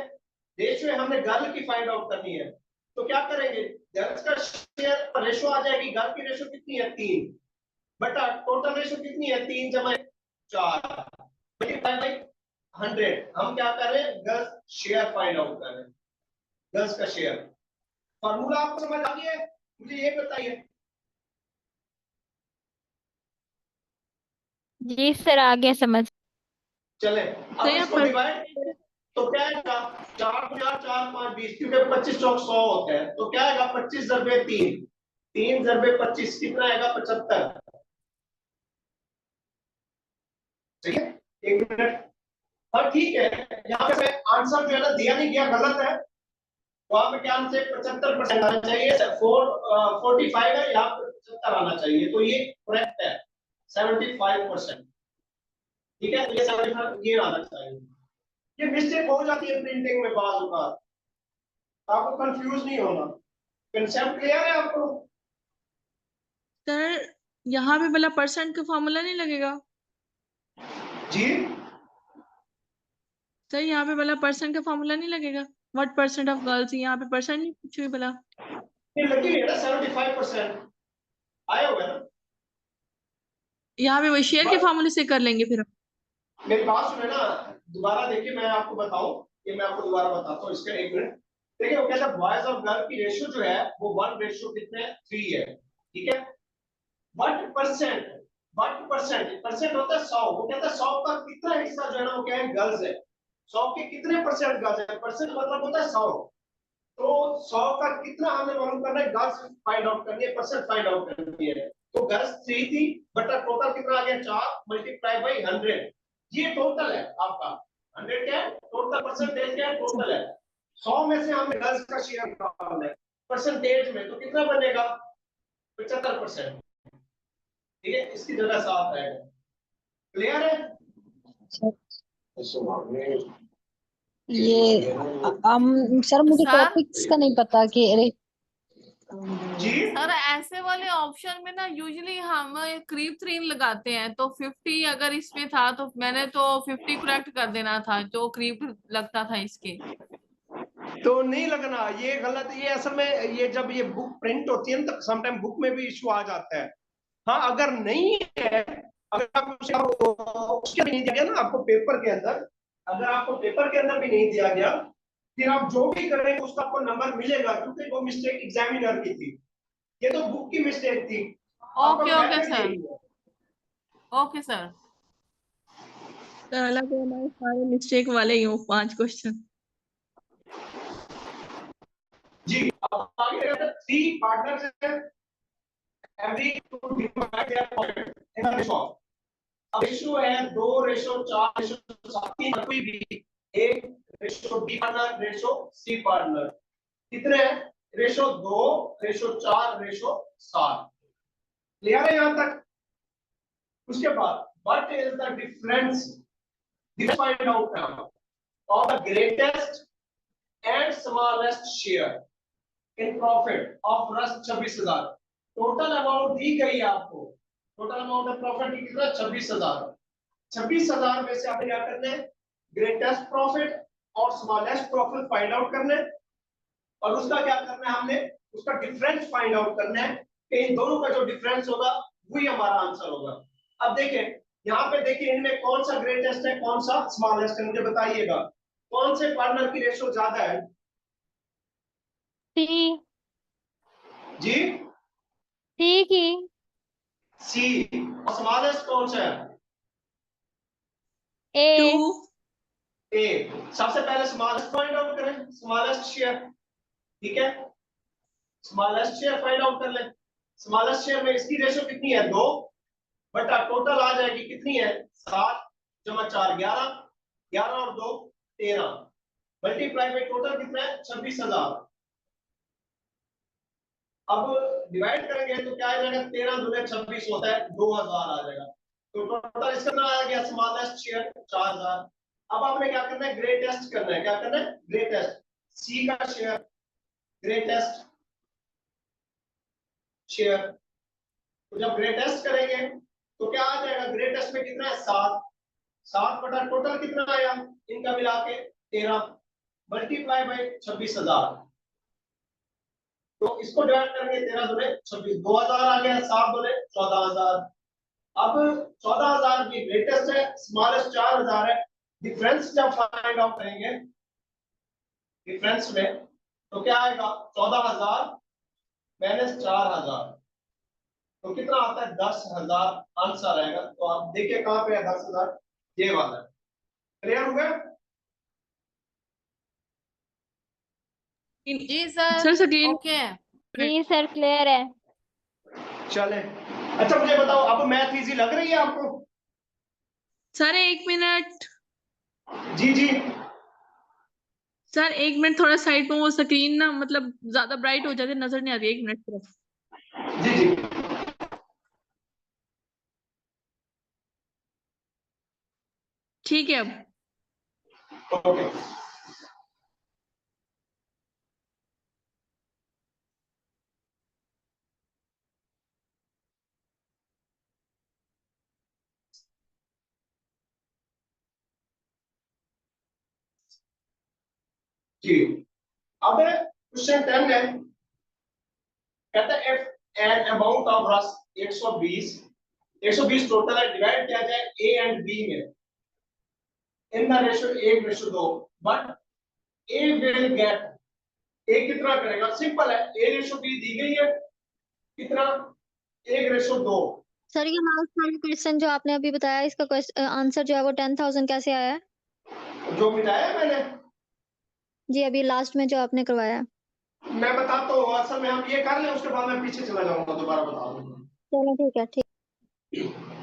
रेशियो हमने गर्ल की फाइंड आउट करनी है, तो क्या करेंगे, गर्ल्स का शेयर रेशियो आ जाएगी, गर्ल की रेशियो कितनी है 3 बटा टोटल रेशियो कितनी है 3 जमा 4 मल्टीप्लाई बाय 100। हम क्या कर रहे हैं, गर्ल्स शेयर फाइंड आउट कर रहे हैं, गर्ल्स का शेयर। फार्मूला आपको समझ आ गया है, मुझे ये बताइए। जी सर आ गया समझ। चले अब तो यहाँ इसको पर डिवाइड, तो क्या आएगा 4 4 4 5 20, क्योंकि 25 चौक 100 होता है, तो क्या आएगा 25 × 3, 3 × 25 कितना आएगा 75। ठीक है, एक मिनट, हाँ ठीक है। यहाँ पे आंसर जो है ना दिया नहीं गया, गलत है, तो आप क्या आंसर 75% आना चाहिए, 45 है, यहाँ पे 75 आना चाहिए, तो ये करेक्ट है 75%। ठीक है, तो ये 75 ये आना चाहिए। ये मिस्टेक हो जाती है प्रिंटिंग में बाल बार, आपको कंफ्यूज नहीं होना। कंसेप्ट क्लियर है आपको? सर यहाँ पे वाला परसेंट का फॉर्मूला नहीं लगेगा? जी सर यहाँ पे वाला परसेंट का फॉर्मूला नहीं लगेगा? व्हाट परसेंट ऑफ गर्ल्स, यहाँ पे परसेंट नहीं पूछी हुई वाला? ये लगी है ना 75% आया होगा ना। यहाँ पे वही शेयर के फॉर्मूले से कर लेंगे फिर हम। मेरी बात सुने ना, दोबारा देखिए, मैं आपको बताऊं, ये मैं आपको दोबारा बताता हूँ इसका, एक मिनट। देखिए वो कहता है बॉयज और गर्ल की रेशियो जो है वो 1 रेशियो कितने 3 है, ठीक है। व्हाट परसेंट, परसेंट होता है 100, वो कहता है 100 का कितना हिस्सा जो है ना वो क्या है गर्ल्स है, 100 के कितने परसेंट गर्ल्स है, परसेंट मतलब होता है 100, तो 100 का कितना हमें मालूम करना है, गर्ल्स फाइंड आउट करनी है, परसेंट फाइंड आउट करनी है। तो गर्ल्स 3 थी बटा टोटल कितना आ गया 4 मल्टीप्लाई बाय 100, ये टोटल है आपका। 100 क्या है टोटल, परसेंटेज क्या है टोटल है। 100 में से हमें गर्ल्स का शेयर निकालना है परसेंटेज में, तो कितना बनेगा 75%। ठीक है, इसकी जगह 7 रहेगा। क्लियर है? ये सर मुझे सर? टॉपिक्स का नहीं पता कि अरे जी सर ऐसे वाले ऑप्शन में ना यूजुअली हम क्रीप 3 लगाते हैं, तो 50 अगर इसमें था तो मैंने तो 50 करेक्ट कर देना था जो क्रीप लगता था इसके। तो नहीं लगना, ये गलत, ये असल में ये जब ये बुक प्रिंट होती है ना तो समटाइम बुक में भी इशू आ जाता है। हाँ अगर नहीं है, अगर आपको उसके नहीं दिया गया ना आपको पेपर के अंदर, अगर आपको पेपर के अंदर भी नहीं दिया गया, फिर आप जो भी करेंगे उसका आपको नंबर मिलेगा, क्योंकि वो मिस्टेक एग्जामिनर की थी, ये तो बुक की मिस्टेक थी। Okay okay sir, okay sir. Sir अलग हमारे सारे मिस्टेक वाले ही हो 5 क्वेश्चन। जी अब आगे रहता है 3 पार्टनर्स हैं, every to divide their profit in a ratio. अब रेशो है 2 रेशो 4 रेशो 7, कोई भी एक ratio B partner ratio C partner कितने हैं, रेशो 2 रेशो 4 रेशो 7। क्लियर है यहां तक? उसके बाद what is the difference, this find out now of the greatest and smallest share in profit of रस 26,000। टोटल अमाउंट दी गई है आपको, टोटल अमाउंट ऑफ प्रॉफिट कितना 26,000। 26,000 में से आपने क्या करना है, ग्रेटेस्ट प्रॉफिट और स्मॉलेस्ट प्रॉफिट फाइंड आउट करना है, और उसका क्या करना है हमने, उसका डिफरेंस फाइंड आउट करना है, कि इन दोनों का जो डिफरेंस होगा वही हमारा आंसर होगा। अब देखें यहाँ पे, देखिए इनमें कौन सा ग्रेटेस्ट है कौन सा स्मॉलेस्ट है, मुझे बताइएगा कौन से पार्टनर की रेशियो ज्यादा है। सी, जी सी की। सी। और स्मॉलेस्ट कौन सा है, ए। 2 ए। सबसे पहले स्मॉलेस्ट फाइंड आउट करें, स्मॉलेस्ट शेयर, ठीक है, स्मॉलेस्ट शेयर फाइंड आउट कर लें। स्मॉलेस्ट शेयर में इसकी रेशियो कितनी है 2 बटा टोटल आ जाएगी कितनी है 7 जमा 4 11, 11 और 2 13, मल्टीप्लाई बाय टोटल कितना है 26,000। अब डिवाइड करेंगे तो क्या आ जाएगा, 13 दूने 26 होता है 2000 आ जाएगा। तो टोटल इसका कितना आ गया स्मॉलेस्ट शेयर 4000। अब आपने क्या करना है, ग्रे टेस्ट करना है। क्या करना है, ग्रे टेस्ट। सी का शेयर, ग्रे टेस्ट शेयर। तो जब ग्रे टेस्ट करेंगे तो क्या आ जाएगा, ग्रे टेस्ट में कितना है 7, 7 बटा टोटल कितना आया इनका मिला के 13 मल्टीप्लाई बाय 26,000। तो इसको डिवाइड करेंगे 13 दूने 26, 2000 आ गया, 7 दूने 14,000। अब 14,000 की ग्रेटेस्ट है, स्मॉलेस्ट 4,000 है। डिफरेंस जब फाइंड आउट करेंगे डिफरेंस में तो क्या आएगा 14,000 माइनस 4,000 तो कितना आता है 10,000 आंसर आएगा। तो आप देखिए कहां पे है 10,000, ये वाला। क्लियर हो गया? जी सर। सर सेकेंड ओके जी सर क्लियर है। चले, अच्छा मुझे बताओ अब मैथ इजी लग रही है आपको? सर 1 मिनट, जी जी सर 1 मिनट, थोड़ा साइड में वो स्क्रीन ना मतलब ज्यादा ब्राइट हो जाती है, नजर नहीं आती। 1 मिनट सिर्फ। जी जी ठीक है। अब ओके। जी अब क्वेश्चन 10 है, कहता है इफ एन अमाउंट ऑफ रस 120 टोटल है, डिवाइड किया जाए ए एंड बी में in the ratio 1:2, but A will get, A कितना करेगा, सिंपल है, ए रेशियो बी दी गई है कितना 1:2। सर ये लास्ट वाला क्वेश्चन जो आपने अभी बताया, इसका आंसर जो है वो 10,000 कैसे आया है? जो मिटाया मैंने, जी अभी लास्ट में जो आपने करवाया। मैं बताता हूँ, असल में हम ये कर लें उसके बाद मैं पीछे चला जाऊंगा, दोबारा बता दूंगा। चलो ठीक है, ठीक।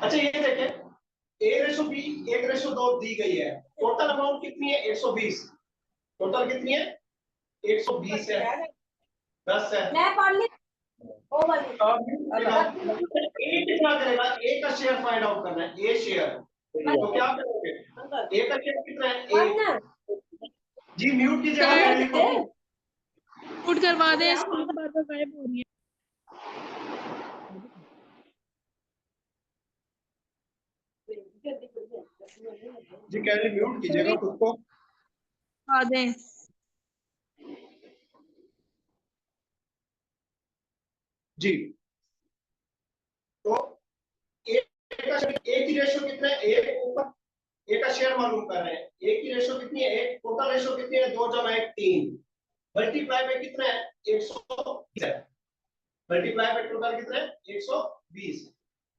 अच्छा ये देखें, ए रेशो बी 1:2 दी गई है, टोटल अमाउंट कितनी है 120, टोटल कितनी है 120 है, 10 है। मैं पढ़ ली ए कितना करेगा, ए का शेयर फाइंड आउट करना है, ए शेयर। तो क्या करोगे, ए का शेयर कितना है, ए। जी म्यूट कीजिए, म्यूट करवा दे, स्क्रीन बार बार गायब हो रही है। जी कैसे म्यूट कीजिएगा खुद को। आ दें। जी तो ए की रेशियो कितना है, एक ऊपर, ए का शेयर मालूम कर रहे हैं, ए की रेशियो कितनी है, एक, टोटल रेशियो कितनी है 2 जमा 1 3, मल्टीप्लाई में कितना है 120 है, मल्टीप्लाई में टोटल कितना है 120।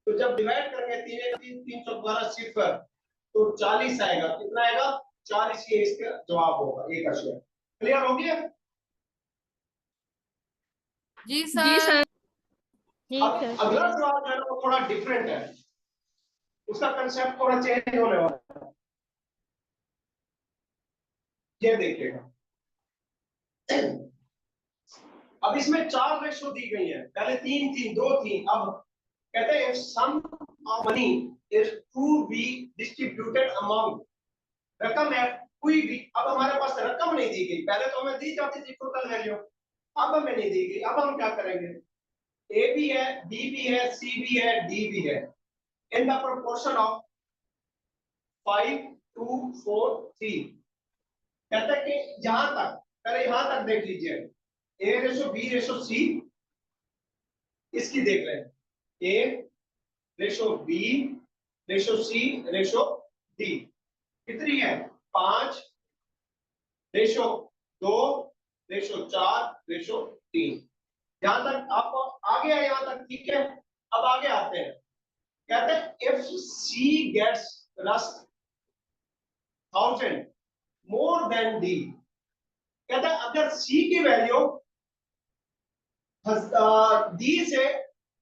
तो जब डिवाइड करेंगे 3 1 3 3 12 0 तो 40 आएगा, कितना आएगा 40, ये इसका जवाब होगा, ए का शेयर। क्लियर हो गया? जी जी सर। सर। जी अब सर अगला क्लियर। सवाल जो है ना वो थोड़ा डिफरेंट है, उसका कंसेप्ट थोड़ा चेंज होने वाला है, ये देखिएगा। अब इसमें 4 रेशो दी गई है, पहले 3 3 2 3, अब कहते हैं if sum of money is to be distributed among, रकम है कोई भी, अब हमारे पास रकम नहीं दी गई, पहले तो हमें दी जाती थी टोटल वैल्यू, अब हमें नहीं दी गई। अब हम क्या करेंगे, ए भी है, बी भी है, सी भी है, डी भी है, इन द प्रोपोर्शन ऑफ 5 2 4 3। कहता है कि यहां तक, पहले यहां तक देख लीजिए, ए रेशो बी रेशो सी, इसकी देख रहे हैं, ए रेशो बी रेशो सी रेशो डी कितनी है 5 रेशो 2 रेशो 4 रेशो 3। यहां तक आपको आगे है, यहां तक ठीक है। अब आगे आते हैं, कहते हैं इफ सी गेट्स रस 1000 मोर देन डी, कहता है अगर सी की वैल्यू डी से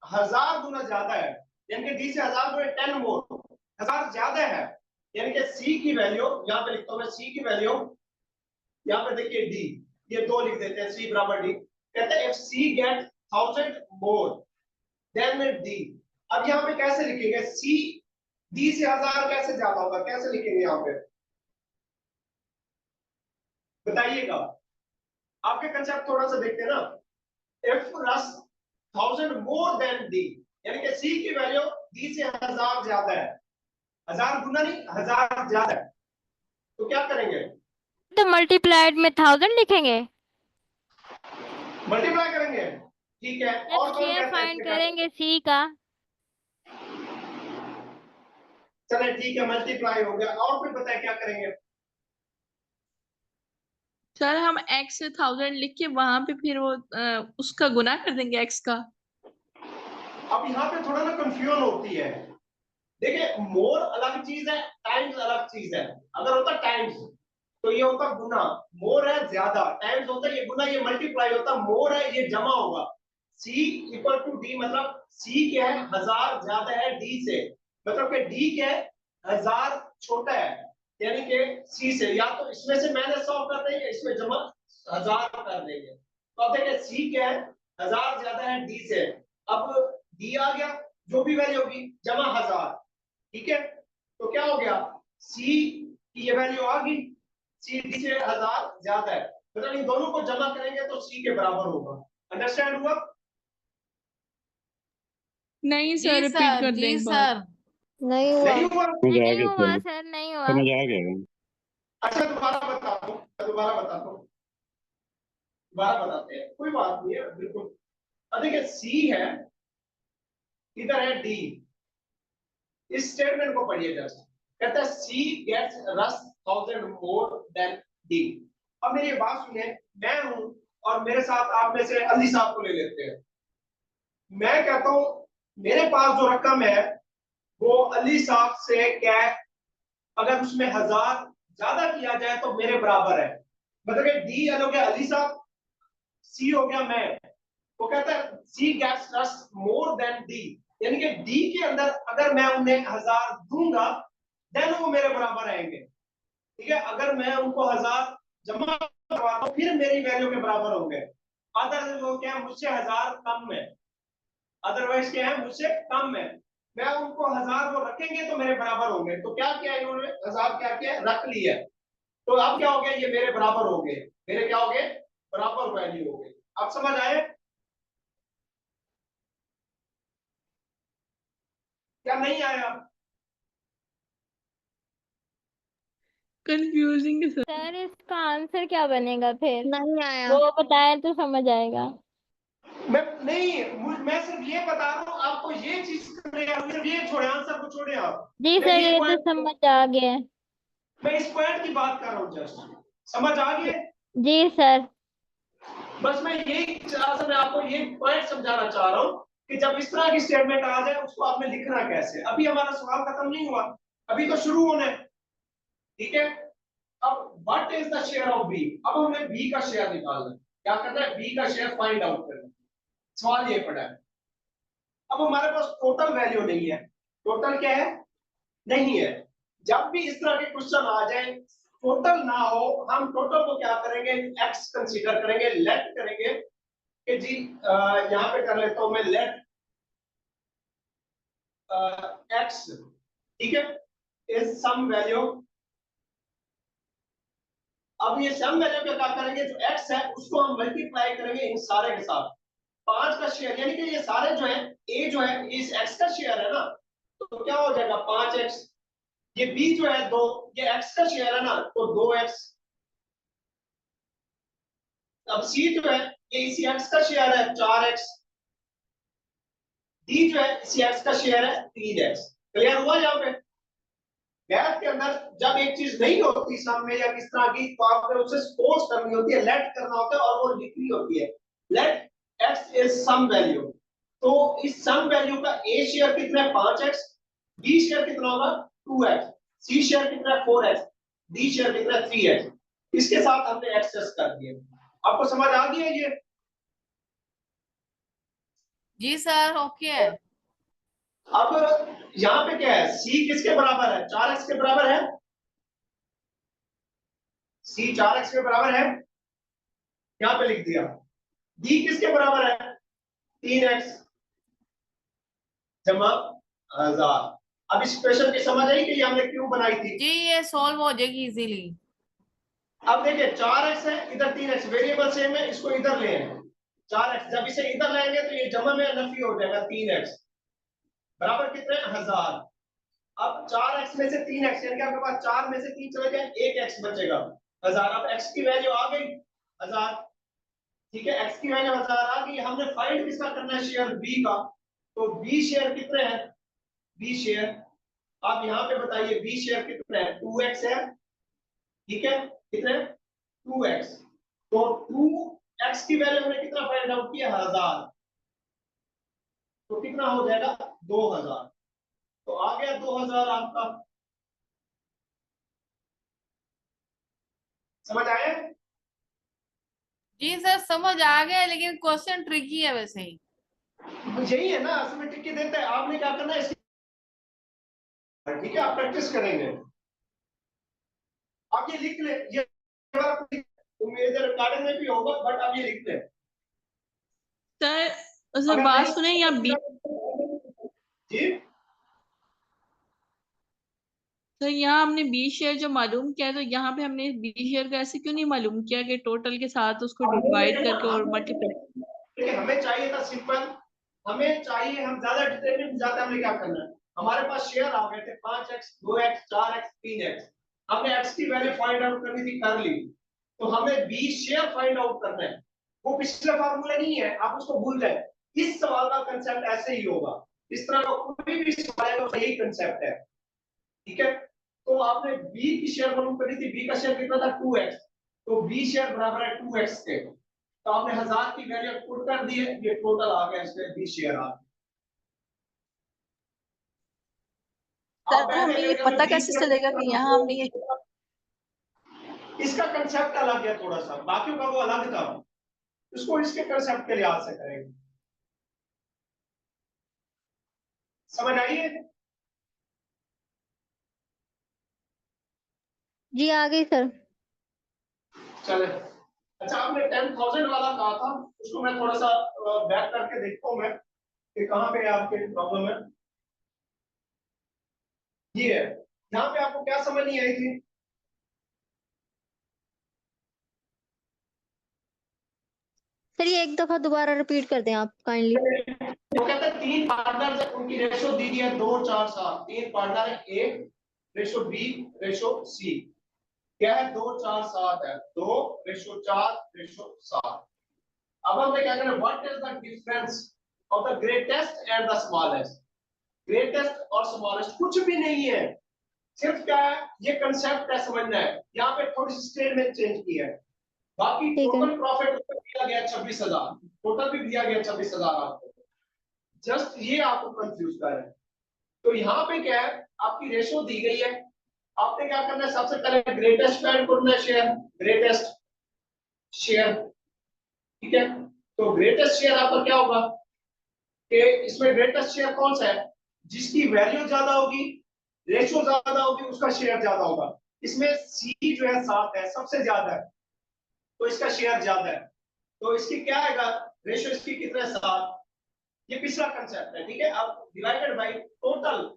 1000 गुना ज्यादा है, यानी कि डी से 1000 गुना 10 मोर, 1000 ज्यादा है, यानी कि सी की वैल्यू, यहां पे लिखता हूं मैं सी की वैल्यू, यहां पे देखिए डी, ये 2 लिख देते हैं, सी बराबर डी। कहते हैं if C get 1000 more than D, अब यहां पे कैसे लिखेंगे, सी डी से 1000 कैसे ज्यादा होगा, कैसे लिखेंगे यहाँ पे, बताइएगा। आपके कंसेप्ट थोड़ा सा देखते हैं ना। इफ रस 1000 मोर देन डी, यानी कि सी की वैल्यू डी से 1000 ज्यादा है, 1000 गुना नहीं 1000 ज्यादा है, तो क्या करेंगे, तो मल्टीप्लाइड में 1000 लिखेंगे। मल्टीप्लाई करेंगे, ठीक है। और कौन शेयर कहता है फाइंड इसके करेंगे सी का। चले ठीक है, मल्टीप्लाई हो गया, और फिर बताए क्या करेंगे। सर हम x से 1000 लिख के वहां पे फिर वो उसका गुना कर देंगे x का। अब यहाँ पे थोड़ा ना कंफ्यूजन होती है। देखिए मोर अलग चीज है, टाइम्स अलग चीज है। अगर होता टाइम्स तो ये होता गुना, मोर है ज्यादा, टाइम्स होता है ये गुना, ये मल्टीप्लाई होता, मोर है ये जमा होगा। c इक्वल टू डी, मतलब c क्या है, 1000 ज्यादा है d से, मतलब कि d क्या है, 1000 छोटा है, यानी कि c से। या तो इसमें से माइनस 100 कर देंगे, इसमें जमा 1000 कर देंगे। तो अब देखिए c क्या है, 1000 ज्यादा है d से। अब d आ गया, जो भी वैल्यू होगी जमा 1000, ठीक है। तो क्या हो गया, c की ये वैल्यू आ गई, c d से 1000 ज्यादा है, मतलब इन दोनों को जमा करेंगे तो c के बराबर होगा। अंडरस्टैंड हुआ? नहीं जी सर, रिपीट सर, कर जी दें एक बार। सर। नहीं हुआ। नहीं हुआ? समझ आ नहीं गया हुआ सर, सर, नहीं हुआ। समझ आ गया। अच्छा दोबारा बताता हूँ, दोबारा बताते हैं, कोई बात नहीं है, बिल्कुल। अब देखिए c है, इधर है d, इस स्टेटमेंट को पढ़िए जस्ट। कहता है c गेट्स रस 1000 मोर देन d। अब मेरी बात सुनिए, मैं हूं और मेरे साथ आप में से अली साहब को ले लेते हैं। मैं कहता हूं मेरे पास जो रकम है वो अली साहब से क्या है, अगर उसमें 1000 ज्यादा किया जाए तो मेरे बराबर है, मतलब कि डी हो गया अली साहब, सी हो गया मैं। वो कहता है सी गेट्स रस मोर देन डी, यानी कि डी के अंदर अगर मैं उन्हें 1000 दूंगा देन वो मेरे बराबर आएंगे, ठीक है। अगर मैं उनको 1000 जमा करवाता हूं फिर मेरी वैल्यू के बराबर होंगे। अदर वो क्या है, मुझसे 1000 कम है, अदरवाइज क्या है, मुझसे कम है। मैं उनको 1000 वो रखेंगे तो मेरे बराबर होंगे। तो क्या किया इन्होंने, 1000 क्या किया, रख लिया। तो अब क्या हो गया, ये मेरे बराबर हो गए, मेरे क्या हो गए, बराबर वैल्यू हो गई। अब समझ आए क्या नहीं आया? कंफ्यूजिंग है सर। सर इसका आंसर क्या बनेगा फिर? नहीं आया। वो बताए तो समझ आएगा। मैं सिर्फ ये बता रहा हूँ आपको, ये चीज करने का, सिर्फ ये छोड़े, आंसर को छोड़े आप। जी मैं सर, ये ये तो पॉइंट, समझ आ गया। मैं इस पॉइंट की बात कर रहा हूँ जस्ट, समझ आ गई? जी सर। बस मैं यही असल में आपको ये पॉइंट समझाना चाह रहा हूँ कि जब इस तरह की स्टेटमेंट आ जाए उसको आपने लिखना कैसे। अभी हमारा सवाल खत्म नहीं हुआ, अभी तो शुरू होना है, ठीक है। अब what is the share of B, अब हमें बी का शेयर निकालना है। क्या करना है, बी का शेयर फाइंड आउट करना है। सवाल ये पड़ा है, अब हमारे पास टोटल वैल्यू नहीं है, टोटल क्या है, नहीं है। जब भी इस तरह के क्वेश्चन आ जाए टोटल ना हो, हम टोटल को क्या करेंगे, एक्स कंसीडर करेंगे, लेट करेंगे कि जी यहाँ पे कर लेता हूं मैं, लेट एक्स, ठीक है, इज सम वैल्यू। अब ये सम वैल्यू क्या करेंगे, जो एक्स है उसको हम मल्टीप्लाई करेंगे इन सारे के साथ। 5 का शेयर, यानी कि ये सारे जो है, ए जो है इस एक्स का शेयर है ना, तो क्या हो जाएगा 5x। ये b जो है 2, ये x का शेयर है ना, तो 2x। अब c जो है ये इसी x का शेयर है 4x। d जो है इसी x का शेयर है 3x। क्लियर हुआ यहाँ पे? मैथ के अंदर जब एक चीज नहीं होती सम में या किस तरह की, तो आपने उसे सपोज करनी होती है, लेट करना होता है और वो लिखनी होती है, let x is some value. तो इस सम वैल्यू का a शेयर कितना है 5x, b शेयर कितना होगा 2x, c शेयर कितना है 4x, d शेयर कितना है 3x। इसके साथ हमने एक्सेस कर दिया। आपको समझ आ गया ये? जी सर, ओके है। अब यहाँ पे क्या है, c किसके बराबर है, 4x के बराबर है, c 4x के बराबर है, यहाँ पे लिख दिया। d किसके बराबर है, 3x जमा 1000। अब इस क्वेश्चन की समझ आई कि ये हमने क्यों बनाई थी? जी ये सॉल्व हो जाएगी इजीली। अब देखिए 4x है, इधर 3x, वेरिएबल सेम है, इसको इधर ले आए 4x, जब इसे इधर लाएंगे तो ये जमा में नफी हो जाएगा 3x बराबर कितने 1000। अब 4x में से 3x यानी कि आपके पास 4 में से 3 चले जाए 1x बचेगा 1000। अब x की वैल्यू आ गई 1000, ठीक है, x की वैल्यू 1000 आ गई। हमने फाइंड किसका करना है? शेयर b का। तो b शेयर कितने हैं? b शेयर आप यहाँ पे बताइए b शेयर कितने हैं? 2x है, ठीक है, कितने 2x। तो 2x की वैल्यू हमने कितना फाइंड आउट किया 1000, तो कितना हो जाएगा 2000। तो आ गया 2000 आपका। समझ आया? जी सर समझ आ गया, लेकिन क्वेश्चन ट्रिकी है वैसे ही। यही है ना, असमें टिक के देते हैं। आपने क्या करना है इसकी, ठीक है, आप प्रैक्टिस करेंगे। आप ये लिख ले, ये मेरे रिकॉर्डिंग में भी होगा, बट आप ये लिख ले। सर बात सुने यहाँ बी जी सर, यहाँ हमने बी शेयर जो मालूम किया है, तो यहाँ पे हमने बी शेयर का ऐसे क्यों नहीं मालूम किया कि टोटल के साथ उसको डिवाइड करके और मल्टीप्लाई? देखिए हमें चाहिए था सिंपल, हमें चाहिए, हम ज्यादा डिटेल में जाते, हमने क्या करना है, हमारे पास शेयर आ गए थे 5x 2x 4x 3x, हमने x की वैल्यू फाइंड आउट करनी थी, कर ली। तो हमें b शेयर फाइंड आउट करना है। वो पिछले फार्मूला नहीं है, आप उसको भूल जाए। इस सवाल का कंसेप्ट ऐसे ही होगा, इस तरह का कोई भी सवाल है तो यही कंसेप्ट है, ठीक है। तो आपने b की शेयर मालूम करनी थी, b का शेयर कितना था 2x, तो b शेयर बराबर है 2x के। तो आपने 1000 की वैल्यू पुट कर दी है, ये टोटल आ गया इसमें b शेयर आ गया। सर तो हमें ये पता कैसे चलेगा कि यहाँ हमने ये इसका कंसेप्ट अलग है थोड़ा सा, बाकियों का वो अलग था, इसको इसके कंसेप्ट के लिहाज से करेंगे। समझ आइए? जी आ गई सर। चले, अच्छा आपने 10,000 वाला कहा था, उसको मैं थोड़ा सा बैक करके देखता हूँ मैं कि कहाँ पे आपके प्रॉब्लम है। ये है, यहाँ पे आपको क्या समझ नहीं आई थी? सर ये एक दफा दोबारा रिपीट कर दें आप काइंडली। वो कहते हैं 3 पार्टनर है, उनकी रेशो दी गई है 2 4 7। 3 पार्टनर है, A ratio B ratio C, क्या है 2 4 7 है, 2 रेशो 4 रेशो 7। अब हम क्या करें, what is the difference of the greatest and the smallest? Greatest और स्मॉलेस्ट कुछ भी नहीं है, सिर्फ क्या है, ये कंसेप्ट है, समझना है। यहाँ पे थोड़ी सी स्टेटमेंट चेंज की है, बाकी ठीक है। टोटल प्रॉफिट दिया गया 26,000, टोटल भी दिया गया 26,000 आपको, जस्ट ये आपको कंफ्यूज कर है। तो यहाँ पे क्या है, आपकी रेशो दी गई है, आपने क्या करना है, सबसे पहले ग्रेटेस्ट फाइंड करना है, शेयर, ग्रेटेस्ट शेयर, ठीक है। तो ग्रेटेस्ट शेयर आपका क्या होगा कि इसमें ग्रेटेस्ट शेयर कौन सा है, जिसकी वैल्यू ज्यादा होगी, रेशो ज्यादा होगी, उसका शेयर ज्यादा होगा। इसमें सी जो है 7 है, सबसे ज्यादा है, तो इसका शेयर ज्यादा है। तो इसकी क्या आएगा, रेशो इसकी कितना है 7, ये पिछला कंसेप्ट है, ठीक है। अब डिवाइडेड बाय टोटल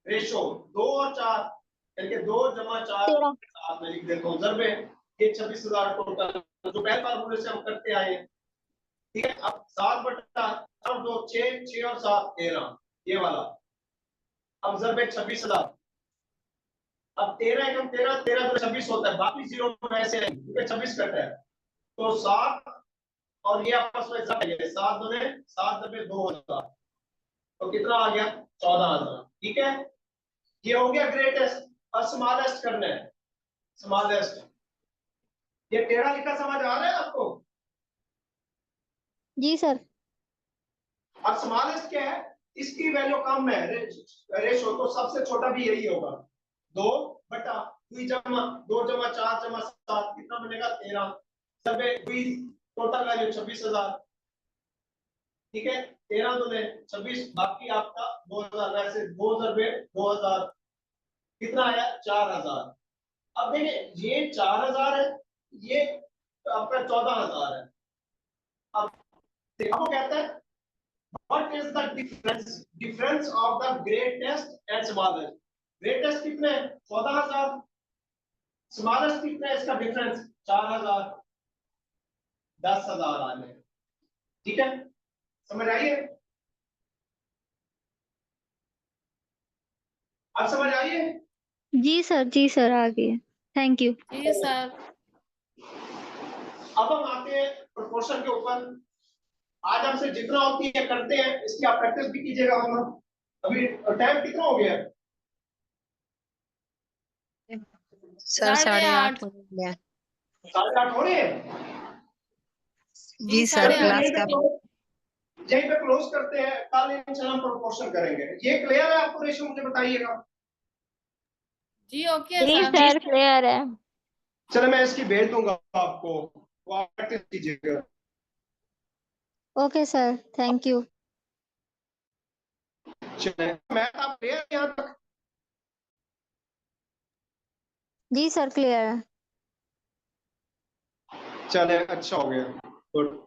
रेशो 2 और 4, यानी 2 जमा 4 7 में लिख देता हूँ, जरबे ये 26,000 टोटल, जो पहले फार्मूले से हम करते आए हैं, ठीक है। अब 7 बटा 2 6 6 और 7 13, ये वाला। अब जरबे 26,000, अब 13 एकम 13 13 तो 26 होता है, बाकी जीरो में ऐसे है, 26 कटता है। तो 7 और ये आपस में जब है 7 दूने 7 दबे 2000, तो कितना आ गया 14,000, ठीक है। ये हो गया ग्रेटेस्ट, और स्मॉलेस्ट करना है, स्मॉलेस्ट। ये 13 लिखा समझ आ रहा है आपको? जी सर। और स्मॉलेस्ट क्या है, इसकी वैल्यू कम है, रेशो, तो सबसे छोटा भी यही होगा, 2 बटा 2 जमा 2 जमा 4 जमा 7 कितना बनेगा 13, सबे 2 टोटल वैल्यू 26,000, ठीक है। 13 दूने 26, बाकी आपका 2000, वैसे 2 जरबे 2000 कितना आया 4000। अब देखिए ये 4000 है, ये आपका 14,000 है। अब देखो कहता है What is the difference of the greatest and smallest? Greatest कितने हैं? 14,000. Smallest कितने है? इसका डिफरेंस 4,000, 10,000 आने. ठीक है, समझ आई है? अब समझ आई है? जी सर आगे थैंक यू। जी सर। अब हम आते हैं प्रोपोर्शन के ऊपर। आज हमसे जितना होती है करते हैं, इसकी आप प्रैक्टिस भी कीजिएगा। हम अभी टाइम कितना हो गया? सर 8:30 हो गया। 8:30 हो रहे हैं? जी सर, साढ़े क्लास का यहीं पे क्लोज करते हैं। कल इंशाल्लाह हम प्रोपोर्शन करेंगे। ये क्लियर है आपको? रेशो मुझे बताइएगा। जी ओके जी सर। सर क्लियर है। चलो मैं इसकी भेज दूंगा आपको, वो आप प्रैक्टिस कीजिएगा। Okay sir thank you. चलिए, मैं आप क्लियर है यहाँ तक? जी सर क्लियर है। चले, अच्छा हो गया, गुड।